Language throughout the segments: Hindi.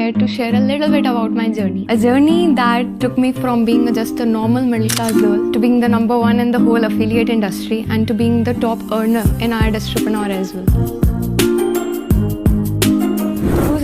here to share a little bit about my journey. A journey that took me from being just a normal middle class girl to being the number one in the whole affiliate industry and to being the top earner in IELTS Entrepreneur as well.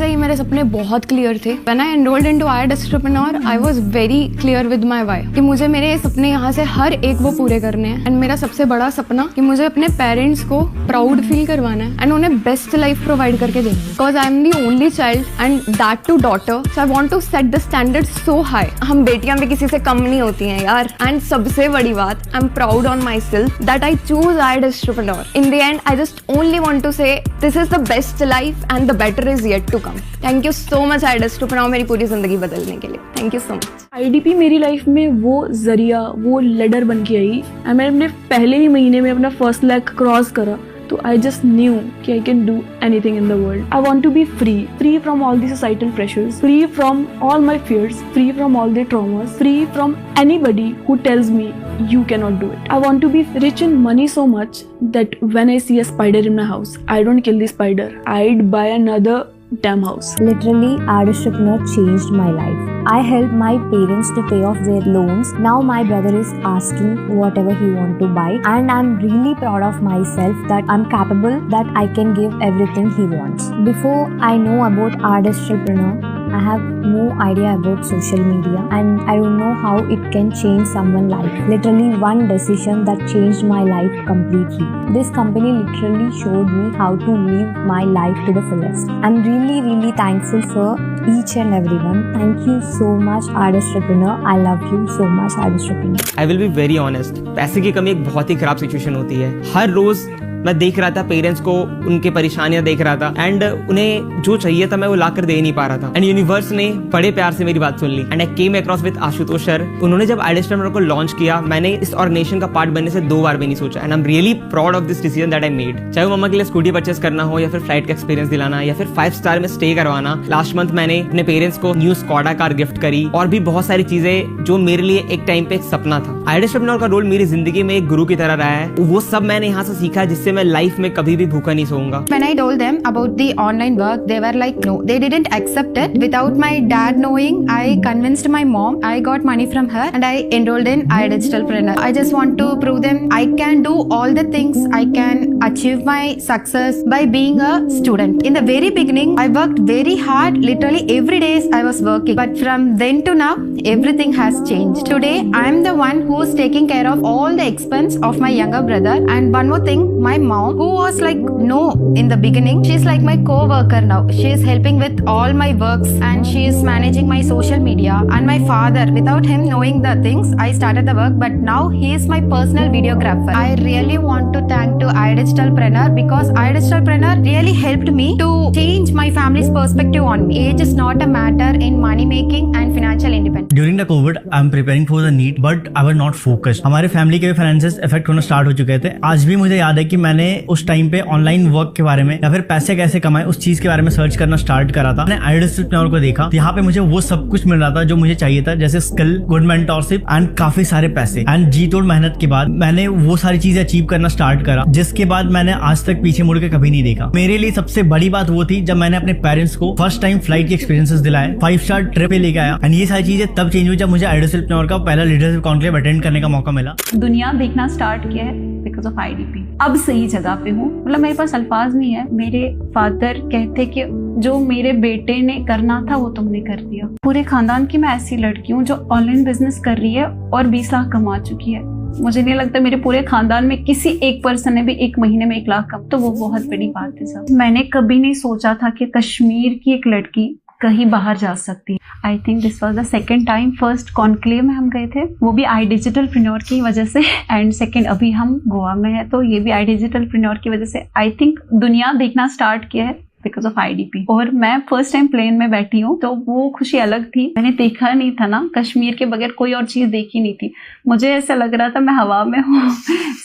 ही मेरे सपने बहुत क्लियर थे. When I enrolled into IELTS Entrepreneur, I was very clear with my why कि मुझे मेरे सपने यहाँ से हर एक वो पूरे करने हैं. एंड मेरा सबसे बड़ा सपना कि मुझे अपने पेरेंट्स को प्राउड फील करवाना है एंड उन्हें बेस्ट लाइफ प्रोवाइड करके देना है. Because I am the only child and that too daughter, so I want to set the standard so high. हम बेटियां भी किसी से कम नहीं होती हैं यार. एंड सबसे बड़ी बात, I am proud on my self that I choose IELTS Entrepreneur. In the end I just only want to say this is the best life and the better is yet to come. Thank you so much IELTS Entrepreneur मेरी पूरी जिंदगी बदलने के लिए. Thank you so much. IDP मेरी लाइफ में वो जरिया, वो लेडर बन के आई. मैंने अपने पहले ही महीने में अपना फर्स्ट लैक क्रॉस करा तो आई जस्ट न्यू कि I can do anything in the world. I want to be free from all the societal pressures, free from all my fears, free from all the traumas, free from anybody who tells me you cannot do it. I want to be rich in money so much that when I see a spider in my house, I don't kill the spider. I'd buy another damn house. Literally, IELTS Entrepreneur changed my life. I helped my parents to pay off their loans. Now my brother is asking whatever he want to buy, and I'm really proud of myself that I'm capable, that I can give everything he wants. Before I know about IELTS Entrepreneur, I have no idea about social media and I don't know how it can change someone's life. Literally one decision that changed my life completely. This company literally showed me how to live my life to the fullest. I'm really thankful for each and everyone. Thank you so much IELTS Entrepreneur. I love you so much IELTS Entrepreneur. I will be very honest. पैसे की कमी एक बहुत ही खराब सिचुएशन होती है. हर रोज मैं देख रहा था पेरेंट्स को, उनके परेशानियां देख रहा था एंड उन्हें जो चाहिए था मैं वो लाकर दे नहीं पा रहा था. एंड यूनिवर्स ने बड़े प्यार से मेरी बात सुन ली and I came across with Ashutosh sir. उन्होंने जब IELTS Entrepreneur को लॉन्च किया, मैंने इस ऑर्गेनाइजेशन का पार्ट बनने से 2 बार भी नहीं सोचा and I am really proud of this decision that I made. चाहे वो मम्मा के लिए स्कूटी परचेस करना हो या फिर फ्लाइट का एक्सपीरियंस दिलाना या फिर 5 स्टार में स्टे करवाना. लास्ट मंथ मैंने अपने पेरेंट्स को न्यू स्कॉडा कार गिफ्ट करी और भी बहुत सारी चीजें जो मेरे लिए एक टाइम पे एक सपना था. IELTS Entrepreneur का रोल मेरी जिंदगी में एक गुरु की तरह रहा है. वो सब मैंने यहाँ से सीखा जिससे मैं लाइफ में कभी भी भूखा नहीं सोऊंगा. When I told them about the online work, they were like, no, they didn't accept it. Without my dad knowing, I convinced my mom. I got money from her and I enrolled in IELTS Entrepreneur. I just want to prove them I can do all the things. I can achieve my success by being a student. In the very beginning, I worked very hard. Literally every day I was working. But from then to now, everything has changed. Today, I am the one who is taking care of all the expense of my younger brother. And one more thing, my mom, who was like no in the beginning, she's like my co-worker now. She is helping with all my works and she is managing my social media. And my father, without him knowing the things, I started the work, but now he is my personal videographer. I really want to thank to IELTS Entrepreneur because IELTS Entrepreneur really helped me to change my family's perspective on me. Age is not a matter in money making and financial independence. During the COVID, I'm preparing for the NEET, but I was not focused. हमारे फैमिली के फाइनेंसेस इफेक्ट होना स्टार्ट हो चुके थे. आज भी मुझे याद है कि मैंने उस टाइम पे ऑनलाइन वर्क के बारे में या फिर पैसे कैसे कमाए उस चीज के बारे में सर्च करना स्टार्ट करा था. मैंने IELTS Entrepreneur को देखा, यहाँ पे मुझे वो सब कुछ मिल रहा था जो मुझे चाहिए था, जैसे स्किल, गुड मेंटरशिप एंड काफी सारे पैसे. एंड जी तोड़ मेहनत के बाद मैंने वो सारी चीजें अचीव करना स्टार्ट करा, जिसके बाद मैंने आज तक पीछे मुड़ के कभी नहीं देखा. मेरे लिए सबसे बड़ी बात वो थी जब मैंने अपने पेरेंट्स को फर्स्ट टाइम फ्लाइट के एक्सपीरियंसेस दिलाए, 5 स्टार ट्रिप पे लेके आया. एंड ये सारी चीजें तब चेंज हुई जब मुझे IELTS Entrepreneur का पहला लीडरशिप कॉन्क्लेव अटेंड करने का मौका मिला. दुनिया देखना स्टार्ट किया है बिकॉज ऑफ IDP. अब सही जगह पे हूँ. मतलब मेरे पास अल्फाज नहीं है. मेरे फादर कहते कि जो मेरे बेटे ने करना था वो तुमने कर दिया. पूरे खानदान की मैं ऐसी लड़की हूँ जो ऑनलाइन बिजनेस कर रही है और 20 लाख कमा चुकी है. मुझे नहीं लगता मेरे पूरे खानदान में किसी एक पर्सन ने भी 1 महीने में 1 लाख कम, तो वो बहुत बड़ी बात है सर. मैंने कभी नहीं सोचा था कि कश्मीर की एक लड़की कहीं बाहर जा सकती है. I think this was the second time. First conclave में हम गए थे, वो भी IELTS Entrepreneur की वजह से. एंड सेकेंड अभी हम गोवा में है, तो ये भी IELTS Entrepreneur की वजह से. आई थिंक दुनिया देखना स्टार्ट किया है बिकॉज ऑफ IDP. और मैं फर्स्ट टाइम प्लेन में बैठी हूँ तो वो खुशी अलग थी. मैंने देखा नहीं था ना, कश्मीर के बगैर कोई और चीज देखी नहीं थी. मुझे ऐसा लग रहा था मैं हवा में हूँ.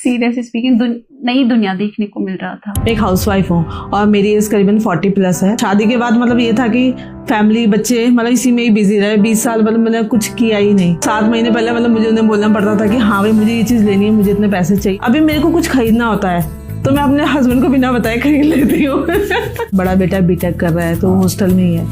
सीरियसली स्पीकिंग नई दुनिया देखने को मिल रहा था. एक हाउसवाइफ हूँ और मेरी एज करीबन 40+ है. शादी के बाद मतलब ये था कि फैमिली, बच्चे, मतलब इसी में ही बिजी रहे. 20 साल मतलब मैंने कुछ किया ही नहीं. 7 महीने पहले मतलब मुझे उन्हें बोलना पड़ता था कि हाँ भाई मुझे ये चीज लेनी है, मुझे इतने पैसे चाहिए. अभी मेरे को कुछ खरीदना होता है तो मैं अपने हस्बैंड को बिना बताए खरीद लेती हूँ। बड़ा बेटा बीटेक कर रहा है तो हॉस्टल में ही है,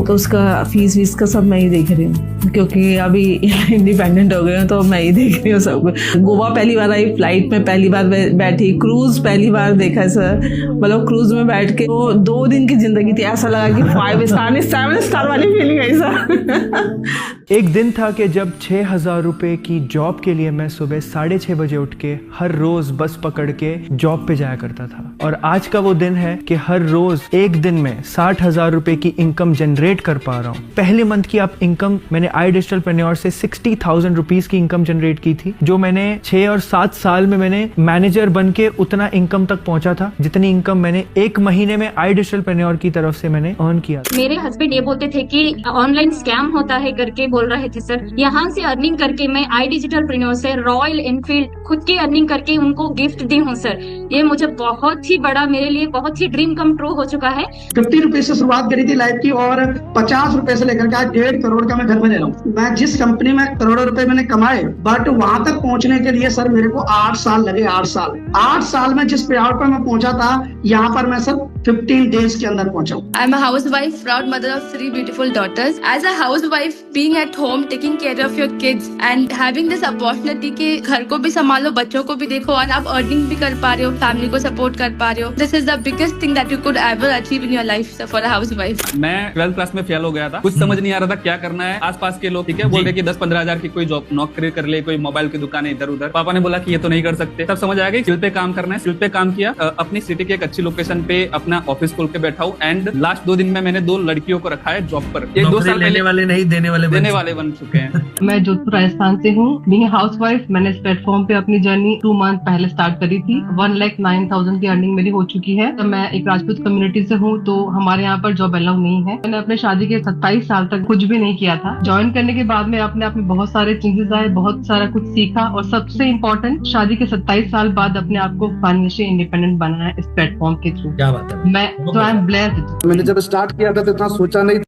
तो उसका फीस वीस का सब मैं ही देख रही हूँ, क्योंकि अभी इंडिपेंडेंट हो गए हूँ तो मैं ही देख रही हूँ सब कुछ। गोवा पहली बार आई, फ्लाइट में पहली बार बैठी, क्रूज पहली बार देखा है सर, मतलब क्रूज में बैठ के तो 2 दिन की जिंदगी थी, ऐसा लगा कि 5 स्टार नहीं 7 स्टार वाली फीलिंग आई सर। एक दिन था कि जब 6,000 रुपए की जॉब के लिए मैं सुबह 6:30 बजे उठ के हर रोज बस पकड़ के जॉब पे जाया करता था, और आज का वो दिन है कि हर रोज एक दिन में 60,000 रुपए की इनकम जनरेट कर पा रहा हूँ। पहले मंथ की आप इनकम मैंने आई डिजिटलप्रेन्योर से 60,000 रुपीज की इनकम जनरेट की थी, जो मैंने 6 और 7 साल में मैंने मैनेजर बन के उतना इनकम तक पहुंचा था जितनी इनकम मैंने 1 महीने में आई डिजिटलप्रेन्योर की तरफ से मैंने अर्न किया था। मेरे हस्बैंड ये बोलते थे कि ऑनलाइन स्कैम होता है करके बोल रहे थे सर। यहाँ से अर्निंग करके मैं आई डिजिटलप्रेन्योर से रॉयल एनफील्ड खुद की अर्निंग करके उनको गिफ्ट दी हूँ सर। ये मुझे बहुत ही बड़ा, मेरे लिए बहुत ही ड्रीम कम ट्रू हो चुका है। 50 रुपए से शुरुआत करी थी लाइफ की, और 50 रुपए से लेकर के आज 1.5 करोड़ का मैं घर में ले रहा हूँ। मैं जिस कंपनी में करोड़ों रुपए मैंने कमाए, बट वहां तक पहुंचने के लिए सर मेरे को 8 साल लगे। 8 साल में जिस पेआउट पर मैं पहुंचा था, यहाँ पर मैं सर 15 डेज के अंदर पहुंचा हूँ। I'm a housewife, proud mother of 3 beautiful daughters. As a housewife, being at home, taking care of your kids and having this opportunity कि घर को भी संभालो, बच्चों को भी देखो और आप अर्निंग भी कर पा रहे हो, फैमिली को सपोर्ट कर पा रहे हो। This is the biggest thing that you could ever achieve in your life for a housewife. मैं 12th क्लास में फेल हो गया था, कुछ समझ नहीं आ रहा था क्या करना है। आसपास के लोग ठीक है बोल रहे कि 10-15 हजार की कोई जॉब नौकरी कर ले, कोई मोबाइल की दुकान है इधर उधर। पापा ने बोला कि ये तो नहीं कर सकते। तब समझ आ गया स्किल पे काम करना है। स्किल पे काम किया, अपनी सिटी के एक अच्छी लोकेशन पे अपना ऑफिस खोल के बैठा हूँ, एंड लास्ट 2 दिन में मैंने 2 लड़कियों को रखा है जॉब पर। ये 2 साल लेने वाले नहीं देने वाले बन चुके हैं। मैं जोधपुर राजस्थान से हूँ। बीइंग हाउसवाइफ, मैंने इस प्लेटफॉर्म पे अपनी जर्नी 2 मंथ पहले स्टार्ट करी थी। 1,09,000 की अर्निंग मेरी हो चुकी है। तो मैं एक राजपूत कम्युनिटी से हूँ, तो हमारे यहाँ पर जॉब अलाउ नहीं है। मैंने अपने शादी के 27 साल तक कुछ भी नहीं किया था। ज्वाइन करने के बाद में अपने आप में बहुत सारे चेंजेस आए, बहुत सारा कुछ सीखा, और सबसे इम्पोर्टेंट शादी के 27 साल बाद अपने आप को फाइनेंशियली इंडिपेंडेंट बनाया इस प्लेटफॉर्म के थ्रू। क्या बात है। मैं तो आई एम ब्लेस्ड। मैंने जब स्टार्ट किया था तो इतना सोचा नहीं।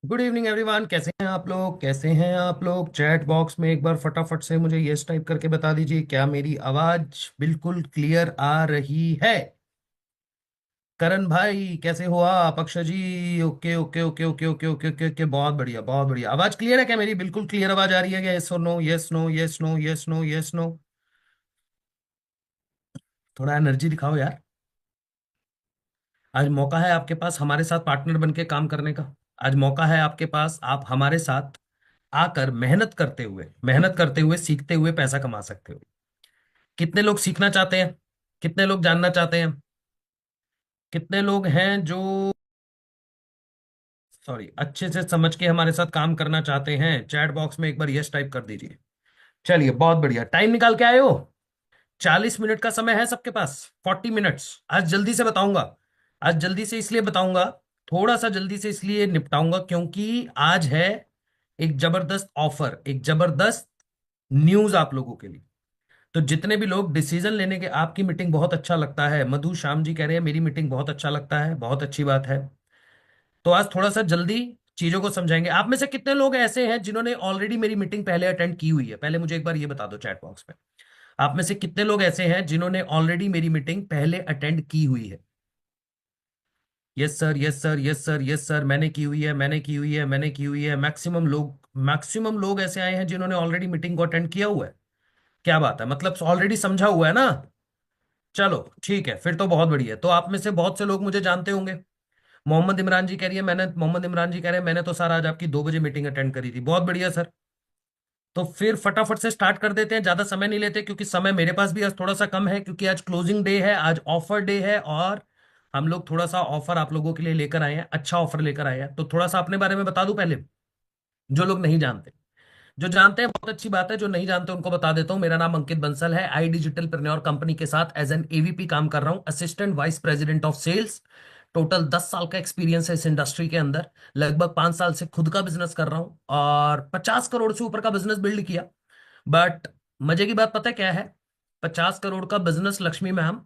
गुड इवनिंग एवरीवन, कैसे हैं आप लोग, कैसे हैं आप लोग। चैट बॉक्स में एक बार फटाफट से मुझे यस टाइप करके बता दीजिए, क्या मेरी आवाज बिल्कुल क्लियर आ रही है। करण भाई कैसे हो आप। Akshay ji okay okay okay okay okay okay okay okay, बहुत बढ़िया बहुत बढ़िया। आवाज क्लियर है क्या मेरी, बिल्कुल क्लियर आवाज आ रही है क्या। यस और no, yes no, yes no, yes no, yes no. थोड़ा एनर्जी दिखाओ यार। आज मौका है आपके पास हमारे साथ पार्टनर बन के काम करने का। आज मौका है आपके पास, आप हमारे साथ आकर मेहनत करते हुए सीखते हुए पैसा कमा सकते हो। कितने लोग सीखना चाहते हैं, कितने लोग जानना चाहते हैं, कितने लोग हैं जो अच्छे से समझ के हमारे साथ काम करना चाहते हैं। चैट बॉक्स में एक बार यस टाइप कर दीजिए। चलिए बहुत बढ़िया, टाइम निकाल के आए हो। 40 मिनट का समय है सबके पास, 40 मिनट्स। आज जल्दी से बताऊंगा, आज जल्दी से इसलिए बताऊंगा, थोड़ा सा जल्दी से इसलिए निपटाऊंगा क्योंकि आज है एक जबरदस्त ऑफर, एक जबरदस्त न्यूज आप लोगों के लिए। तो जितने भी लोग डिसीजन लेने के, आपकी मीटिंग बहुत अच्छा लगता है, मधु श्याम जी कह रहे हैं मेरी मीटिंग बहुत अच्छा लगता है, बहुत अच्छी बात है। तो आज थोड़ा सा जल्दी चीजों को समझाएंगे। आप में से कितने लोग ऐसे हैं जिन्होंने ऑलरेडी मेरी मीटिंग पहले अटेंड की हुई है, पहले मुझे एक बार ये बता दो चैट बॉक्स में। आप में से कितने लोग ऐसे हैं जिन्होंने ऑलरेडी मेरी मीटिंग पहले अटेंड की हुई है। Yes sir, yes sir, yes sir, yes sir, मैंने की हुई है, मैंने की हुई है, मैंने की हुई है। मैक्सिमम लोग ऐसे आए हैं जिन्होंने ऑलरेडी मीटिंग को अटेंड किया हुआ है। क्या बात है, मतलब ऑलरेडी समझा हुआ है ना। चलो ठीक है, फिर तो बहुत बढ़िया। तो आप में से बहुत से लोग मुझे जानते होंगे। मोहम्मद इमरान जी कह रही है मोहम्मद इमरान जी कह रहे हैं मैंने तो सर आज आपकी 2 बजे मीटिंग अटेंड करी थी। बहुत बढ़िया सर। तो फिर फटाफट से स्टार्ट कर देते हैं, ज्यादा समय नहीं लेते क्योंकि समय मेरे पास भी आज थोड़ा सा कम है, क्योंकि आज क्लोजिंग डे है, आज ऑफर डे है, और हम लोग थोड़ा सा ऑफर आप लोगों के लिए लेकर आए हैं, अच्छा ऑफर लेकर आए हैं। तो थोड़ा सा अपने बारे में बता दूं पहले, जो लोग नहीं जानते। जो जानते हैं बहुत अच्छी बात है, जो नहीं जानते उनको बता देता हूं। मेरा नाम अंकित बंसल है, आई डिजिटलप्रेन्योर कंपनी के साथ एज एन एवीपी काम कर रहा हूं, assistant vice president of sales. Total 10 साल का एक्सपीरियंस है इस इंडस्ट्री के अंदर। लगभग 5 साल से खुद का बिजनेस कर रहा हूं और 50 करोड़ से ऊपर का बिजनेस बिल्ड किया। बट मजे की बात पता है क्या है, 50 करोड़ का बिजनेस लक्ष्मी मैम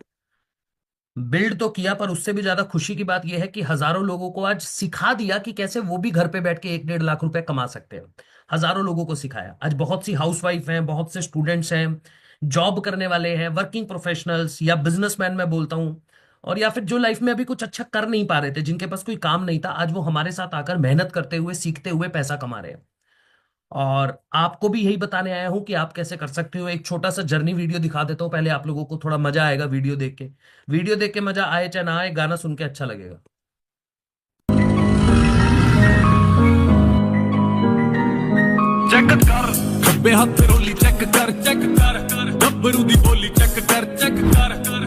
बिल्ड तो किया, पर उससे भी ज्यादा खुशी की बात यह है कि हजारों लोगों को आज सिखा दिया कि कैसे वो भी घर पे बैठ के 1-1.5 लाख रुपए कमा सकते हैं। हजारों लोगों को सिखाया। आज बहुत सी हाउसवाइफ हैं, बहुत से स्टूडेंट्स हैं जॉब करने वाले हैं, वर्किंग प्रोफेशनल्स या बिजनेसमैन मैं बोलता हूं, और या फिर जो लाइफ में अभी कुछ अच्छा कर नहीं पा रहे थे, जिनके पास कोई काम नहीं था, आज वो हमारे साथ आकर मेहनत करते हुए, सीखते हुए पैसा कमा रहे हैं। और आपको भी यही बताने आया हूं कि आप कैसे कर सकते हो। एक छोटा सा जर्नी वीडियो दिखा देता हूं, पहले आप लोगों को थोड़ा मजा आएगा वीडियो देख के। वीडियो देख के मजा आए चाहे ना आए, गाना सुन के अच्छा लगेगा। चेक कर खब्बे हथ रोली, चेक कर गब्बरू दी बोली, चेक कर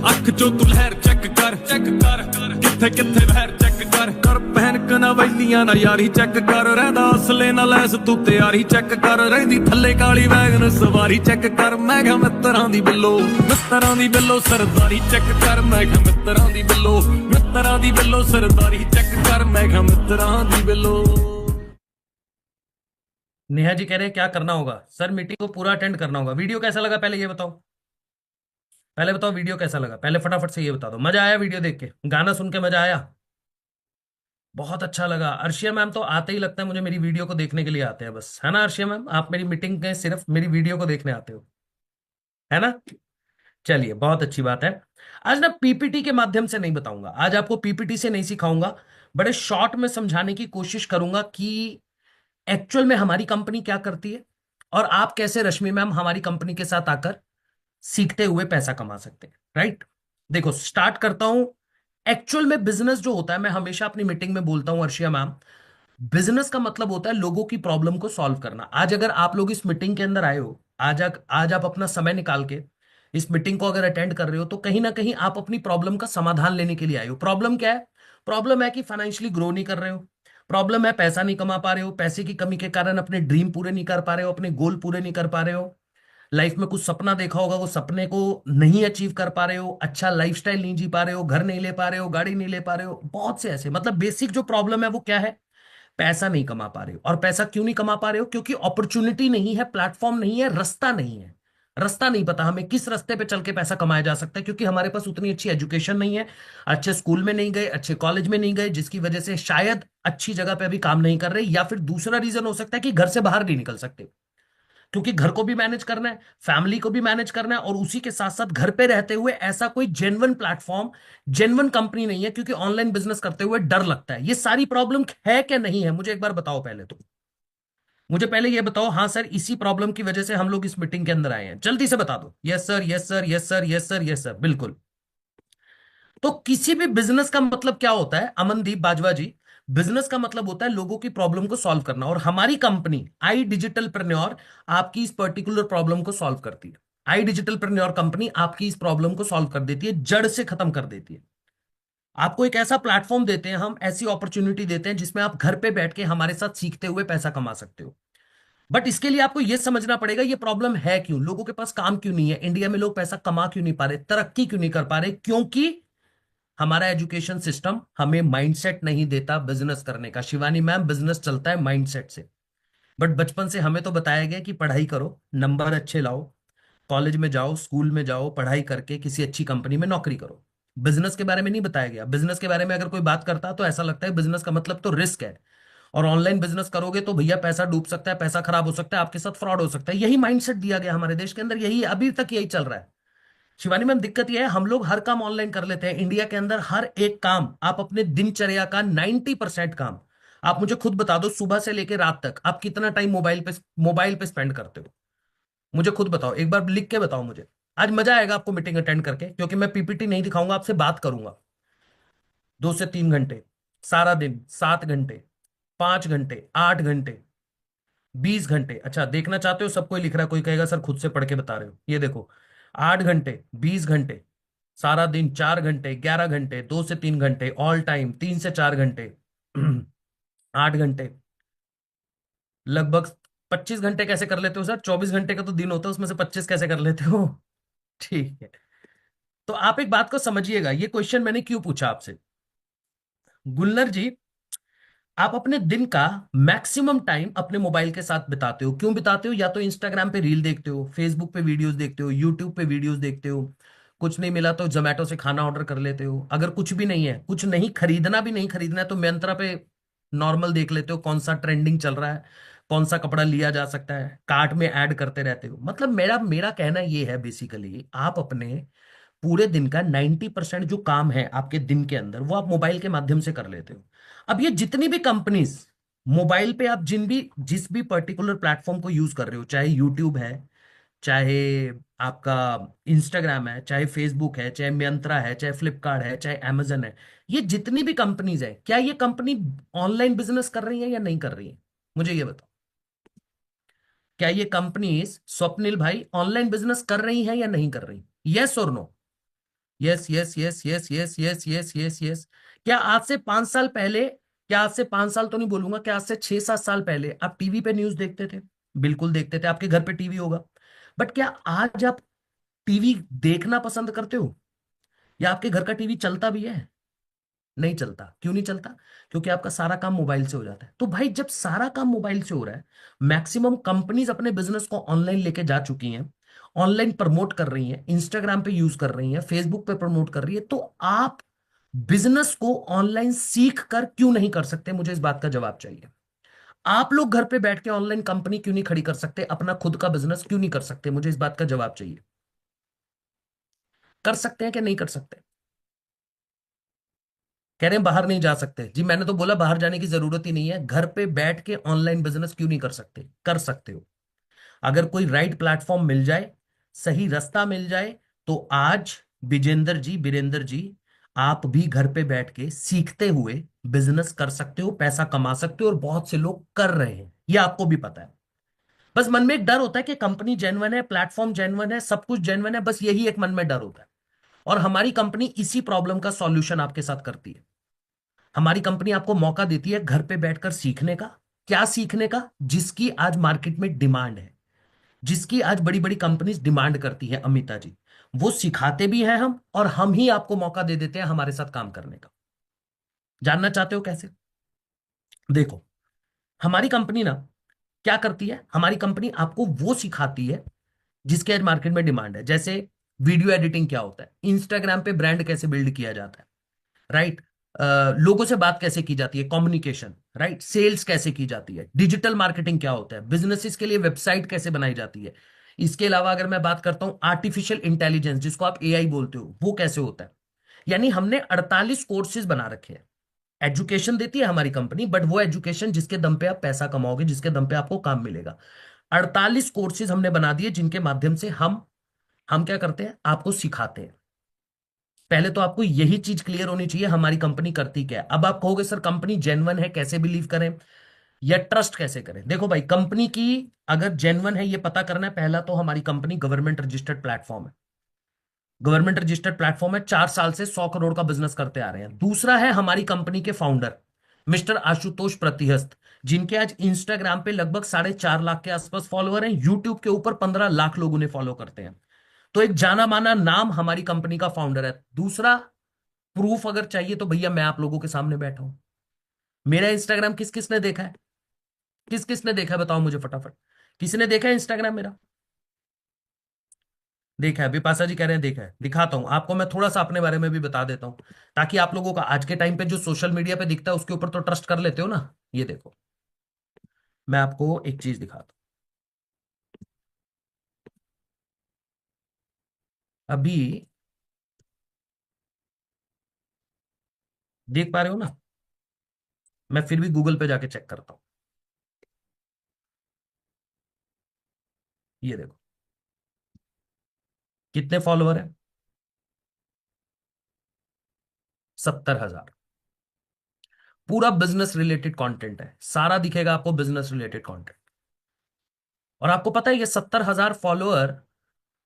अख चो तू लहर, चेक कर किथे किथे बहर, चेक कर पहन कना वैलियां ना यारी, चेक कर रहंदा असले ना लैस तू तैयारी, चेक कर रहिंदी थल्ले काली वैगन सवारी, चेक कर मैं क्या मित्तरां दी बिल्लो सरदारी, चेक कर मैं क्या मित्तरां दी बिल्लो सरदारी, चेक कर मैं क्या मित्तरां दी बिल्लो। नेहा जी कह रहे हैं क्या करना होगा सर? मीटिंग को पूरा अटेंड करना होगा। वीडियो कैसा लगा पहले ये बताओ, पहले बताओ वीडियो कैसा लगा, पहले फटाफट से ये बता दो। मजा आया वीडियो देख के, गाना सुन के मजा आया? बहुत अच्छा लगा। अर्शिया मैम तो आते ही लगता है मुझे मेरी वीडियो को देखने के लिए आते हैं बस, है ना अर्शिया मैम? आप मेरी मीटिंग में सिर्फ मेरी वीडियो को देखने आते हो, है ना? चलिए बहुत अच्छी बात है। आज ना पीपीटी के माध्यम से नहीं बताऊंगा, आज आपको पीपीटी से नहीं सिखाऊंगा, बड़े शॉर्ट में समझाने की कोशिश करूंगा कि एक्चुअल में हमारी कंपनी क्या करती है और आप कैसे रश्मि मैम हमारी कंपनी के साथ आकर सीखते हुए पैसा कमा सकते हैं। राइट, देखो स्टार्ट करता हूं। एक्चुअल में बिजनेस जो होता है, मैं हमेशा अपनी मीटिंग में बोलता हूं अर्शिया मैम, बिजनेस का मतलब होता है लोगों की प्रॉब्लम को सॉल्व करना। आज अगर आप लोग इस मीटिंग के अंदर आए हो, आज आप अपना समय निकाल के इस मीटिंग को अगर अटेंड कर रहे हो, तो कहीं ना कहीं आप अपनी प्रॉब्लम का समाधान लेने के लिए आए हो। प्रॉब्लम क्या है? प्रॉब्लम है कि फाइनेंशियली ग्रो नहीं कर रहे हो, प्रॉब्लम है पैसा नहीं कमा पा रहे हो, पैसे की कमी के कारण अपने ड्रीम पूरे नहीं कर पा रहे हो, अपने गोल पूरे नहीं कर पा रहे हो, लाइफ में कुछ सपना देखा होगा वो सपने को नहीं अचीव कर पा रहे हो, अच्छा लाइफस्टाइल नहीं जी पा रहे हो, घर नहीं ले पा रहे हो, गाड़ी नहीं ले पा रहे हो, बहुत से ऐसे, मतलब बेसिक जो प्रॉब्लम है वो क्या है? पैसा नहीं कमा पा रहे हो। और पैसा क्यों नहीं कमा पा रहे हो? क्योंकि अपॉर्चुनिटी नहीं है, प्लेटफॉर्म नहीं है, रास्ता नहीं है। रास्ता नहीं पता हमें किस रास्ते पे चल के पैसा कमाया जा सकता है, क्योंकि हमारे पास उतनी अच्छी एजुकेशन नहीं है, अच्छे स्कूल में नहीं गए, अच्छे कॉलेज में नहीं गए, जिसकी वजह से शायद अच्छी जगह पे अभी काम नहीं कर रहे, या फिर दूसरा रीजन हो सकता है कि घर से बाहर नहीं निकल सकते, क्योंकि घर को भी मैनेज करना है, फैमिली को भी मैनेज करना है, और उसी के साथ साथ घर पे रहते हुए ऐसा कोई जेन्युइन प्लेटफॉर्म, जेन्युइन कंपनी नहीं है, क्योंकि ऑनलाइन बिजनेस करते हुए डर लगता है। ये सारी प्रॉब्लम है क्या नहीं है? मुझे एक बार बताओ पहले तो, मुझे पहले ये बताओ। हाँ सर, इसी प्रॉब्लम की वजह से हम लोग इस मीटिंग के अंदर आए हैं, जल्दी से बता दो। Yes sir, yes sir, yes sir, yes sir, yes sir, बिल्कुल। तो किसी भी बिजनेस का मतलब क्या होता है अमनदीप बाजवा जी? बिजनेस का मतलब होता है लोगों की प्रॉब्लम को सॉल्व करना, और हमारी कंपनी आई डिजिटल प्रेन्योर आपकी इस पर्टिकुलर प्रॉब्लम को सॉल्व करती है। आई डिजिटल प्रेन्योर कंपनी आपकी इस प्रॉब्लम को सॉल्व कर देती है, जड़ से खत्म कर देती है। आपको एक ऐसा प्लेटफॉर्म देते हैं हम, ऐसी अपॉर्चुनिटी देते हैं जिसमें आप घर पे बैठ के हमारे साथ सीखते हुए पैसा कमा सकते हो। बट इसके लिए आपको यह समझना पड़ेगा ये प्रॉब्लम है क्यों, लोगों के पास काम क्यों नहीं है, इंडिया में लोग पैसा कमा क्यों नहीं पा रहे, तरक्की क्यों नहीं कर पा रहे? क्योंकि हमारा एजुकेशन सिस्टम हमें माइंडसेट नहीं देता बिजनेस करने का। शिवानी मैम, बिजनेस चलता है माइंडसेट से। बट बचपन से हमें तो बताया गया कि पढ़ाई करो, नंबर अच्छे लाओ, कॉलेज में जाओ, स्कूल में जाओ, पढ़ाई करके किसी अच्छी कंपनी में नौकरी करो। बिजनेस के बारे में नहीं बताया गया। बिजनेस के बारे में अगर कोई बात करता तो ऐसा लगता है बिजनेस का मतलब तो रिस्क है, और ऑनलाइन बिजनेस करोगे तो भैया पैसा डूब सकता है, पैसा खराब हो सकता है, आपके साथ फ्रॉड हो सकता है। यही माइंडसेट दिया गया हमारे देश के अंदर, यही अभी तक यही चल रहा है। शिवानी मैम, दिक्कत यह है हम लोग हर काम ऑनलाइन कर लेते हैं। इंडिया के अंदर हर एक काम, आप अपने दिनचर्या का 90% काम, आप मुझे खुद बता दो, सुबह से लेकर रात तक आप कितना टाइम मोबाइल पे स्पेंड करते हो? मुझे खुद बताओ, एक बार लिख के बताओ मुझे। आज मजा आएगा आपको मीटिंग अटेंड करके, क्योंकि मैं पीपीटी नहीं दिखाऊंगा, आपसे बात करूंगा 2 से 3 घंटे सारा दिन, 7 घंटे, 5 घंटे, 8 घंटे, 20 घंटे। अच्छा, देखना चाहते हो? सब कोई लिख रहा है, कोई कहेगा सर खुद से पढ़ के बता रहे हो। ये देखो, 8 घंटे, 20 घंटे, सारा दिन 4 घंटे, 11 घंटे, 2 से 3 घंटे, ऑल टाइम 3 से 4 घंटे, 8 घंटे, लगभग 25 घंटे कैसे कर लेते हो सर? 24 घंटे का तो दिन होता है, उसमें से 25 कैसे कर लेते हो? ठीक है, तो आप एक बात को समझिएगा, ये क्वेश्चन मैंने क्यों पूछा आपसे। गुलनर जी, आप अपने दिन का मैक्सिमम टाइम अपने मोबाइल के साथ बिताते हो। क्यों बिताते हो? या तो इंस्टाग्राम पे रील देखते हो, फेसबुक पे वीडियोस देखते हो, यूट्यूब पे वीडियोस देखते हो, कुछ नहीं मिला तो जोमेटो से खाना ऑर्डर कर लेते हो, अगर कुछ भी नहीं है, कुछ नहीं खरीदना भी नहीं खरीदना है, तो मिंत्रा पे नॉर्मल देख लेते हो कौन सा ट्रेंडिंग चल रहा है, कौन सा कपड़ा लिया जा सकता है, कार्ट में ऐड करते रहते हो। मतलब मेरा मेरा कहना ये है बेसिकली, आप अपने पूरे दिन का 90% जो काम है आपके दिन के अंदर वो आप मोबाइल के माध्यम से कर लेते हो। अब ये जितनी भी कंपनीज मोबाइल पे आप जिस भी पर्टिकुलर प्लेटफॉर्म को यूज कर रहे हो, चाहे यूट्यूब है, चाहे आपका इंस्टाग्राम है, चाहे फेसबुक है, चाहे मियंत्रा है, चाहे फ्लिपकार्ट है, चाहे अमेजन है, ये जितनी भी कंपनीज है, क्या ये कंपनी ऑनलाइन बिजनेस कर रही है या नहीं कर रही है? मुझे ये बताओ, क्या ये कंपनीज स्वप्निल भाई ऑनलाइन बिजनेस कर रही हैं या नहीं कर रही? यस और no? Yes yes yes yes yes yes yes yes yes. क्या आज से 5 साल पहले, क्या आज से 5 साल तो नहीं बोलूंगा, क्या आज से 6-7 साल पहले आप टीवी पे न्यूज देखते थे? बिल्कुल देखते थे, आपके घर पे टीवी होगा। बट क्या आज आप टीवी देखना पसंद करते हो, या आपके घर का टीवी चलता भी है? नहीं चलता। क्यों नहीं चलता? क्योंकि आपका सारा काम मोबाइल से हो जाता है। तो भाई जब सारा काम मोबाइल से हो रहा है, मैक्सिमम कंपनीज अपने बिजनेस को ऑनलाइन लेके जा चुकी हैं, ऑनलाइन प्रमोट कर रही हैं, इंस्टाग्राम पे यूज कर रही हैं, फेसबुक पे प्रमोट कर रही है, तो आप बिजनेस को ऑनलाइन सीख कर क्यों नहीं कर सकते? मुझे इस बात का जवाब चाहिए। आप लोग घर पे बैठ के ऑनलाइन कंपनी क्यों नहीं खड़ी कर सकते? अपना खुद का बिजनेस क्यों नहीं कर सकते? मुझे इस बात का जवाब चाहिए। कर सकते हैं कि नहीं कर सकते? कह रहे हैं बाहर नहीं जा सकते। जी मैंने तो बोला बाहर जाने की जरूरत ही नहीं है, घर पे बैठ के ऑनलाइन बिजनेस क्यों नहीं कर सकते? कर सकते हो। अगर कोई राइट प्लेटफॉर्म मिल जाए, सही रास्ता मिल जाए, तो आज वीरेंद्र जी आप भी घर पे बैठ के सीखते हुए बिजनेस कर सकते हो, पैसा कमा सकते हो, और बहुत से लोग कर रहे हैं, ये आपको भी पता है। बस मन में एक डर होता है कि कंपनी जेन्युइन है, प्लेटफॉर्म जेन्युइन है, सब कुछ जेन्युइन है, बस यही एक मन में डर होता है। और हमारी कंपनी इसी प्रॉब्लम का सॉल्यूशन आपके साथ करती है। हमारी कंपनी आपको मौका देती है घर पे बैठकर सीखने का। क्या सीखने का? जिसकी आज मार्केट में डिमांड है, जिसकी आज बड़ी बड़ी कंपनीज डिमांड करती है अमिता जी, वो सिखाते भी हैं हम, और हम ही आपको मौका दे देते हैं हमारे साथ काम करने का। जानना चाहते हो कैसे? देखो, हमारी कंपनी ना क्या करती है, हमारी कंपनी आपको वो सिखाती है जिसके आज मार्केट में डिमांड है। जैसे वीडियो एडिटिंग क्या होता है, इंस्टाग्राम पे ब्रांड कैसे बिल्ड किया जाता है, राइट, लोगों से बात कैसे की जाती है, कम्युनिकेशन, राइट, सेल्स कैसे की जाती है, डिजिटल मार्केटिंग क्या होता है, बिजनेसेस के लिए वेबसाइट कैसे बनाई जाती है। इसके अलावा अगर मैं बात करता हूं आर्टिफिशियल इंटेलिजेंस, जिसको आप एआई बोलते हो, वो कैसे होता है। यानी हमने 48 कोर्सेज बना रखे हैं। एजुकेशन देती है हमारी कंपनी, बट वो एजुकेशन जिसके दम पे आप पैसा कमाओगे, जिसके दम पे आपको काम मिलेगा। 48 कोर्सेज हमने बना दिए, जिनके माध्यम से हम क्या करते हैं, आपको सिखाते हैं। पहले तो आपको यही चीज क्लियर होनी चाहिए हमारी कंपनी करती क्या है। अब आप कहोगे सर कंपनी जेन्युइन है, कैसे बिलीव करें या ट्रस्ट कैसे करें? देखो भाई, कंपनी की अगर जेन्युइन है ये पता करना है, पहला तो हमारी कंपनी गवर्नमेंट रजिस्टर्ड प्लेटफॉर्म है। गवर्नमेंट रजिस्टर्ड प्लेटफॉर्म है, 4 साल से 100 करोड़ का बिजनेस करते आ रहे हैं। दूसरा है हमारी कंपनी के फाउंडर मिस्टर आशुतोष प्रतिहस्त, जिनके आज इंस्टाग्राम पे लगभग 4.5 लाख के आसपास फॉलोअर हैं, यूट्यूब के ऊपर 15 लाख लोग उन्हें फॉलो करते हैं। तो एक जाना माना नाम हमारी कंपनी का फाउंडर है। दूसरा प्रूफ अगर चाहिए तो भैया मैं आप लोगों के सामने बैठा हूं। मेरा इंस्टाग्राम किस किसने देखा है? किस किसने देखा है बताओ मुझे फटाफट। किसने देखा है इंस्टाग्राम मेरा? देखा है? विपाशा जी कह रहे हैं देखा है। दिखाता हूं आपको, मैं थोड़ा सा अपने बारे में भी बता देता हूं, ताकि आप लोगों का आज के टाइम पे जो सोशल मीडिया पे दिखता है उसके ऊपर तो ट्रस्ट कर लेते हो ना। ये देखो, मैं आपको एक चीज दिखाता हूं। अभी देख पा रहे हो ना? मैं फिर भी गूगल पे जाके चेक करता हूं। ये देखो कितने फॉलोअर है, 70,000। पूरा बिजनेस रिलेटेड कंटेंट है, सारा दिखेगा आपको बिजनेस रिलेटेड कंटेंट। और आपको पता है ये 70,000 फॉलोअर,